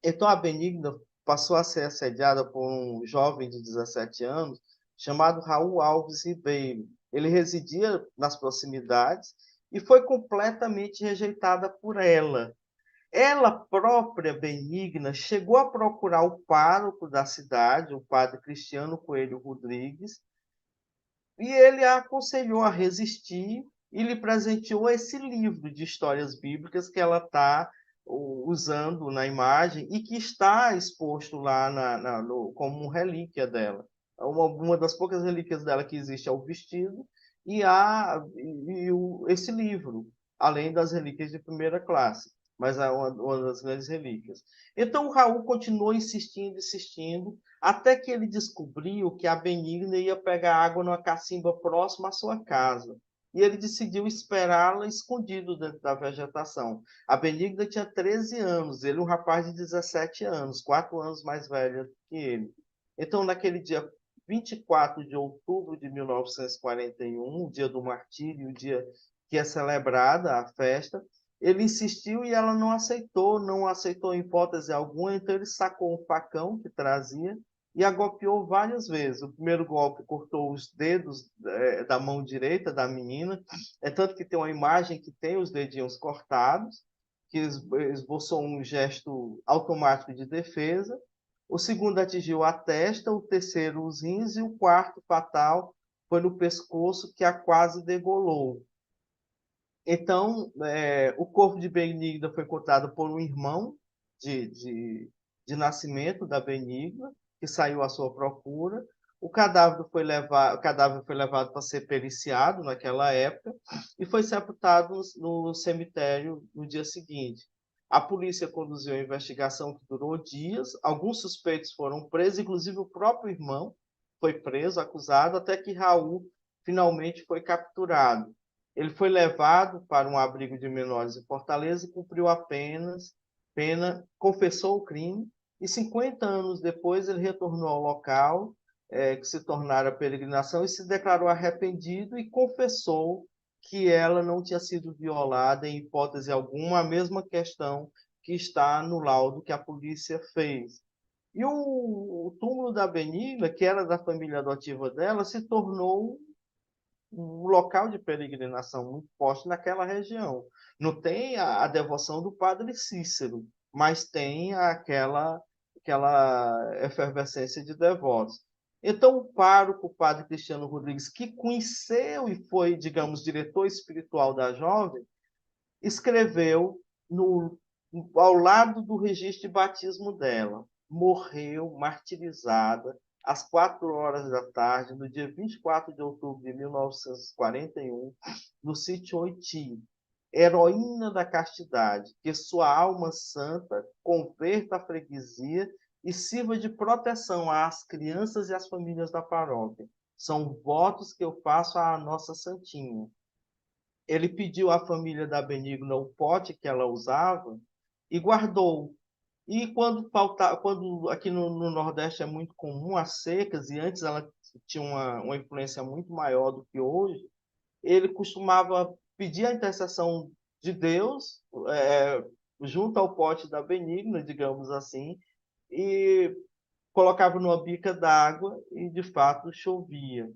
Então, a Benigna passou a ser assediada por um jovem de 17 anos chamado Raul Alves Ribeiro. Ele residia nas proximidades e foi completamente rejeitada por ela. Ela própria, Benigna, chegou a procurar o pároco da cidade, o padre Cristiano Coelho Rodrigues, e ele a aconselhou a resistir e lhe presenteou esse livro de histórias bíblicas que ela está usando na imagem e que está exposto lá como relíquia dela. Uma das poucas relíquias dela que existe é o vestido e esse livro, além das relíquias de primeira classe, mas é uma das grandes relíquias. Então, o Raul continuou insistindo, insistindo, até que ele descobriu que a Benigna ia pegar água numa cacimba próxima à sua casa. E ele decidiu esperá-la escondido dentro da vegetação. A Benigna tinha 13 anos, ele um rapaz de 17 anos, 4 anos mais velho que ele. Então, naquele dia 24 de outubro de 1941, o dia do martírio, o dia que é celebrada a festa, ele insistiu e ela não aceitou em hipótese alguma, então ele sacou um facão que trazia e a golpeou várias vezes. O primeiro golpe cortou os dedos da mão direita da menina, é tanto que tem uma imagem que tem os dedinhos cortados, que esboçou um gesto automático de defesa. O segundo atingiu a testa, o terceiro os rins e o quarto fatal foi no pescoço, que a quase degolou. Então, o corpo de Benigna foi encontrado por um irmão de nascimento da Benigna, que saiu à sua procura. O cadáver foi levado para ser periciado naquela época e foi sepultado no cemitério no dia seguinte. A polícia conduziu a investigação que durou dias. Alguns suspeitos foram presos, inclusive o próprio irmão foi preso, acusado, até que Raul finalmente foi capturado. Ele foi levado para um abrigo de menores em Fortaleza e cumpriu a pena, confessou o crime, e 50 anos depois ele retornou ao local, que se tornara peregrinação, e se declarou arrependido e confessou que ela não tinha sido violada em hipótese alguma, a mesma questão que está no laudo que a polícia fez. E o túmulo da Benigna, que era da família adotiva dela, se tornou um local de peregrinação muito forte naquela região. Não tem a devoção do Padre Cícero, mas tem aquela efervescência de devotos. Então, o pároco, o Padre Cristiano Rodrigues, que conheceu e foi, digamos, diretor espiritual da jovem, escreveu ao lado do registro de batismo dela. Morreu martirizada às 4 horas da tarde, no dia 24 de outubro de 1941, no sítio Oiti. Heroína da castidade, que sua alma santa converta a freguesia e sirva de proteção às crianças e às famílias da paróquia. São votos que eu faço à nossa santinha. Ele pediu à família da Benigna o pote que ela usava e guardou. E quando aqui no Nordeste é muito comum as secas, e antes ela tinha uma influência muito maior do que hoje, ele costumava pedir a intercessão de Deus junto ao pote da Benigna, digamos assim, e colocava numa bica d'água e, de fato, chovia.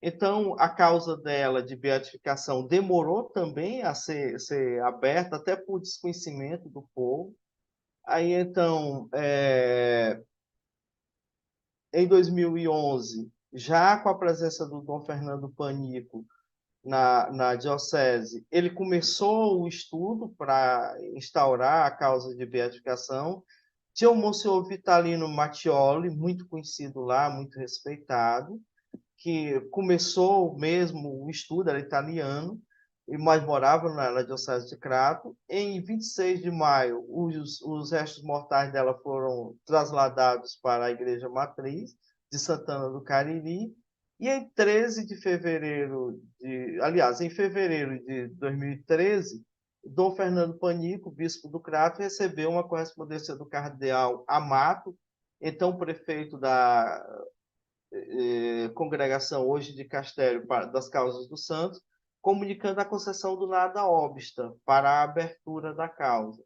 Então, a causa dela de beatificação demorou também a ser aberta, até por desconhecimento do povo. Aí, então, em 2011, já com a presença do Dom Fernando Panico na diocese, ele começou o estudo para instaurar a causa de beatificação. Tinha o Monsenhor Vitalino Mattioli, muito conhecido lá, muito respeitado, que começou mesmo o estudo, era italiano, mas morava na Diocese de Crato. Em 26 de maio, os restos mortais dela foram trasladados para a Igreja Matriz de Santana do Cariri, e em 13 de fevereiro, em fevereiro de 2013, Dom Fernando Panico, bispo do Crato, recebeu uma correspondência do cardeal Amato, então prefeito da congregação hoje de Castelo das Causas dos Santos, comunicando a concessão do nada obsta para a abertura da causa.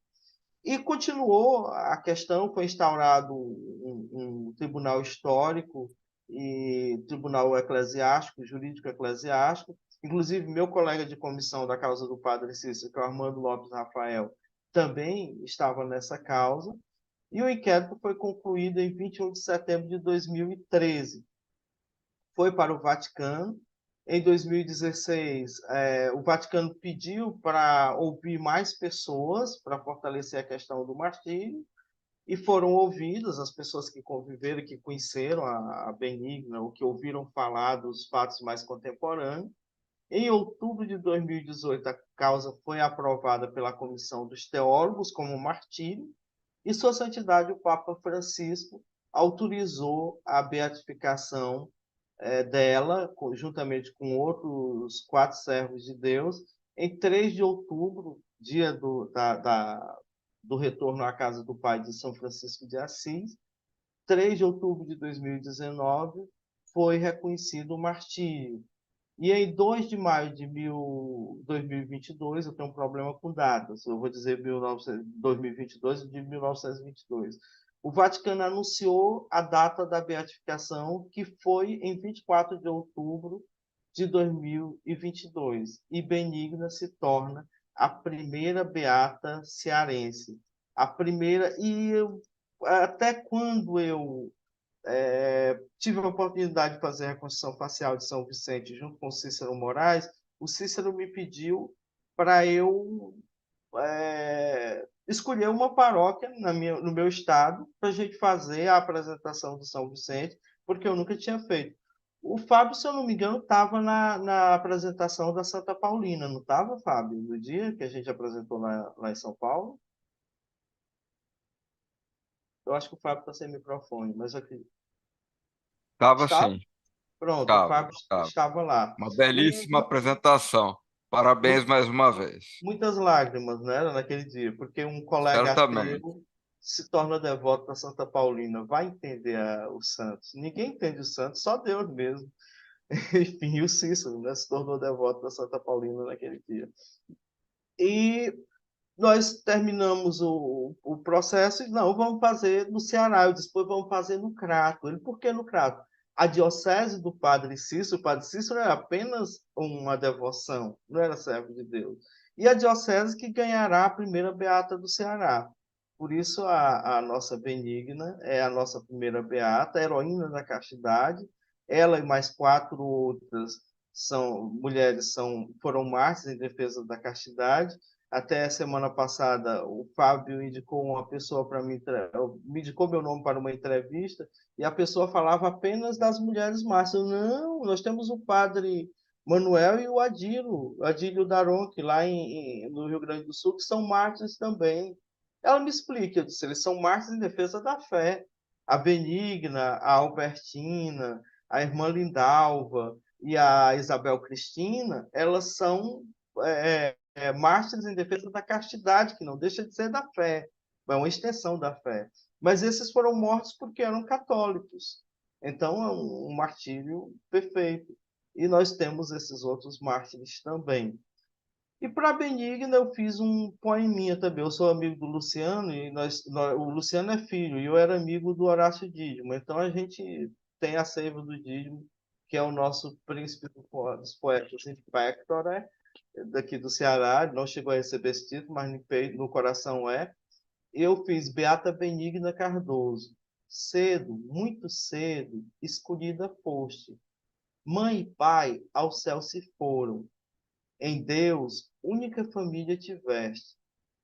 E continuou a questão, foi instaurado um tribunal histórico e tribunal eclesiástico, jurídico eclesiástico. Inclusive, meu colega de comissão da causa do Padre Cícero, que é o Armando Lopes Rafael, também estava nessa causa. E o inquérito foi concluído em 21 de setembro de 2013. Foi para o Vaticano. Em 2016, o Vaticano pediu para ouvir mais pessoas, para fortalecer a questão do martírio, e foram ouvidas as pessoas que conviveram, que conheceram a Benigna, ou que ouviram falar dos fatos mais contemporâneos. Em outubro de 2018, a causa foi aprovada pela Comissão dos Teólogos como martírio, e Sua Santidade, o Papa Francisco, autorizou a beatificação dela, juntamente com outros 4 servos de Deus, em 3 de outubro, dia do retorno à casa do Pai de São Francisco de Assis. 3 de outubro de 2019, foi reconhecido o martírio. E em 2 de maio de 2022, eu tenho um problema com datas, eu vou dizer 2022 e de 1922. O Vaticano anunciou a data da beatificação, que foi em 24 de outubro de 2022. E Benigna se torna a primeira beata cearense. A primeira, até quando eu tive a oportunidade de fazer a reconstrução facial de São Vicente junto com o Cícero Moraes, o Cícero me pediu para eu escolher uma paróquia no meu estado para a gente fazer a apresentação do São Vicente, porque eu nunca tinha feito. O Fábio, se eu não me engano, estava na apresentação da Santa Paulina, não estava, Fábio? No dia que a gente apresentou lá em São Paulo? Eu acho que o Fábio está sem microfone, mas aqui. Estava Estava? sim, Pronto, o estava, Fábio estava. estava lá. Uma E belíssima apresentação. Parabéns mais uma vez. muitas lágrimas, né, naquele dia, porque um colega Certamente. ateu se torna devoto da Santa Paulina. Vai entender os santos. Ninguém entende os santos, só Deus mesmo. Enfim, o Cícero, né, se tornou devoto da Santa Paulina naquele dia. E nós terminamos o processo e não, vamos fazer no Ceará. Eu disse, pois vamos fazer no Crato. Ele, por que no Crato? A diocese do Padre Cícero, o Padre Cícero era apenas uma devoção, não era servo de Deus. E a diocese que ganhará a primeira beata do Ceará. Por isso, a nossa Benigna é a nossa primeira beata, heroína da castidade. Ela e mais 4 outras foram mártires em defesa da castidade. Até semana passada, o Fábio indicou uma pessoa para mim, me indicou meu nome para uma entrevista, e a pessoa falava apenas das mulheres mártires. Não, nós temos o padre Manuel e o Adílio Daronque, lá no Rio Grande do Sul, que são mártires também. Ela me explica, eu disse, eles são mártires em defesa da fé. A Benigna, a Albertina, a irmã Lindalva e a Isabel Cristina, elas são mártires em defesa da castidade, que não deixa de ser da fé, é uma extensão da fé. Mas esses foram mortos porque eram católicos. Então, é um martírio perfeito. E nós temos esses outros mártires também. E para a Benigna eu fiz um poeminha também. Eu sou amigo do Luciano, e o Luciano é filho, e eu era amigo do Horácio Dídimo. Então a gente tem a seiva do Dídimo, que é o nosso príncipe dos poetas Inspector, daqui do Ceará. Não chegou a receber esse título, mas no coração é. Eu fiz Beata Benigna Cardoso. Cedo, muito cedo, escolhida foste. Mãe e pai ao céu se foram. Em Deus, única família tiveste.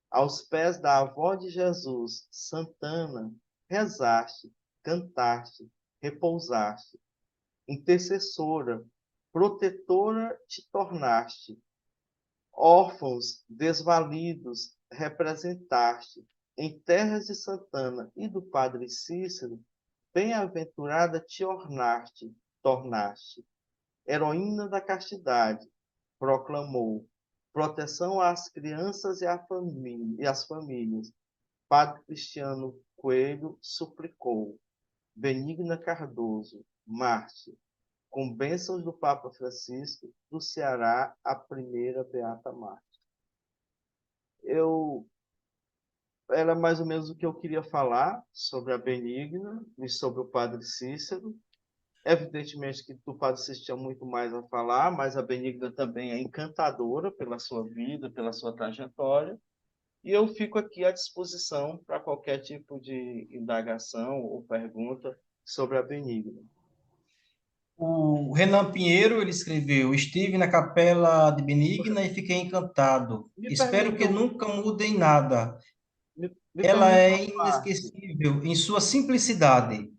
Aos pés da avó de Jesus, Santana, rezaste, cantaste, repousaste. Intercessora, protetora te tornaste. Órfãos, desvalidos, representaste. Em terras de Santana e do Padre Cícero, bem-aventurada te tornaste. Heroína da castidade, proclamou. Proteção às crianças e às famílias. Padre Cristiano Coelho suplicou. Benigna Cardoso, Marte, com bênçãos do Papa Francisco, do Ceará, a primeira Beata Marte. Era mais ou menos o que eu queria falar sobre a Benigna e sobre o Padre Cícero. Evidentemente que do Padre Cícero tinha muito mais a falar, mas a Benigna também é encantadora pela sua vida, pela sua trajetória. E eu fico aqui à disposição para qualquer tipo de indagação ou pergunta sobre a Benigna. O Renan Pinheiro, ele escreveu: estive na capela de Benigna e fiquei encantado. Me Espero que permitam, nunca mude em nada. me Ela permitam é uma parte. inesquecível em sua simplicidade.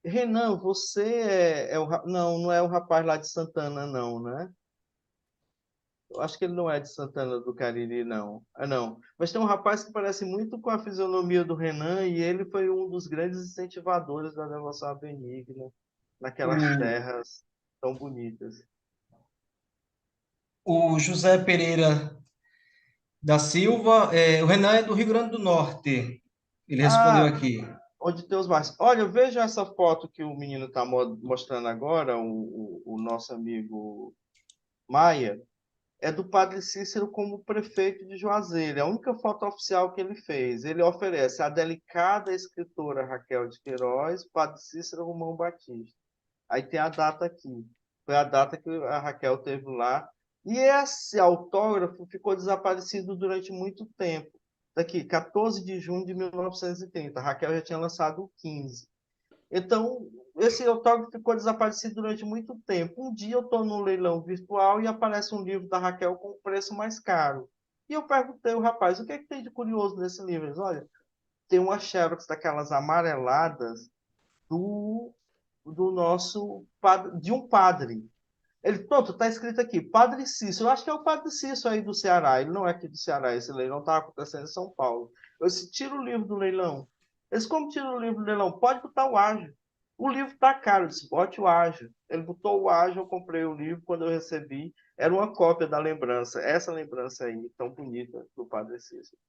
Renan, você não é o rapaz lá de Santana, não, né? Eu acho que ele não é de Santana do Cariri, não. Não. Mas tem um rapaz que parece muito com a fisionomia do Renan, e ele foi um dos grandes incentivadores da devoção à Benigna naquelas O, terras tão bonitas. o José Pereira da Silva, o Renan é do Rio Grande do Norte. Ele respondeu Ah, aqui. onde tem os mais. Olha, veja essa foto que o menino está mostrando agora, o nosso amigo Maia. É do Padre Cícero como prefeito de Juazeiro. É a única foto oficial que ele fez. Ele oferece a delicada escritora Raquel de Queiroz, Padre Cícero Romão Batista. Aí tem a data aqui. Foi a data que a Raquel teve lá. E esse autógrafo ficou desaparecido durante muito tempo. Daqui, 14 de junho de 1930. A Raquel já tinha lançado o 15. Então, esse autógrafo ficou desaparecido durante muito tempo. Um dia eu estou no leilão virtual e aparece um livro da Raquel com preço mais caro. E eu perguntei ao rapaz, o que é que tem de curioso nesse livro? Ele disse, olha, tem uma xerox daquelas amareladas do nosso de um padre. Ele, pronto, está escrito aqui, Padre Cícero. Eu acho que é o Padre Cícero aí do Ceará. Ele não é aqui do Ceará, esse leilão está acontecendo em São Paulo. Eu disse, tira o livro do leilão. Eles, como tira o livro do leilão? Pode botar o ágio. O livro está caro. Eu disse, bote o ágio. Ele botou o ágio, eu comprei o livro. Quando eu recebi, era uma cópia da lembrança. Essa lembrança aí, tão bonita, do Padre Cícero.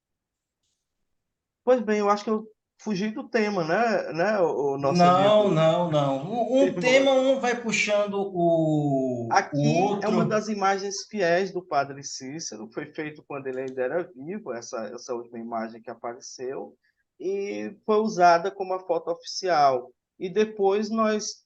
Pois bem, eu acho que eu fugi do tema, né, o nosso Não, amigo não, não. Um tema, irmão. um vai puxando o Aqui é uma outro. das imagens fiéis do Padre Cícero, foi feito quando ele ainda era vivo, essa última imagem que apareceu, e foi usada como a foto oficial. E depois nós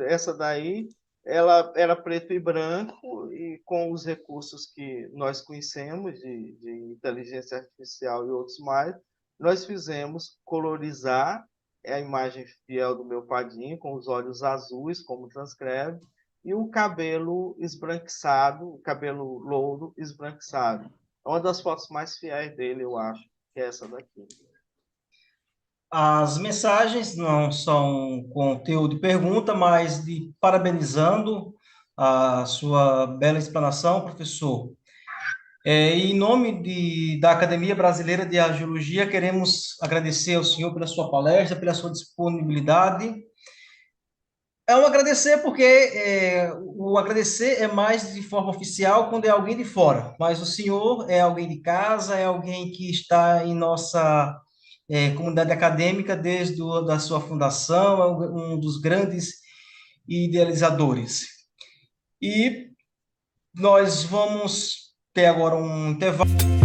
essa daí, ela era preto e branco, e com os recursos que nós conhecemos de inteligência artificial e outros mais, nós fizemos colorizar a imagem fiel do meu padrinho, com os olhos azuis, como transcreve, e o cabelo esbranquiçado, o cabelo louro esbranquiçado. É uma das fotos mais fiéis dele, eu acho, que é essa daqui. As mensagens não são conteúdo de pergunta, mas de parabenizando a sua bela explanação, professor. Em nome da Academia Brasileira de Arqueologia, queremos agradecer ao senhor pela sua palestra, pela sua disponibilidade. É um agradecer porque o agradecer é mais de forma oficial quando é alguém de fora, mas o senhor é alguém de casa, é alguém que está em nossa comunidade acadêmica desde da sua fundação, é um dos grandes idealizadores. E nós vamos ter agora um intervalo.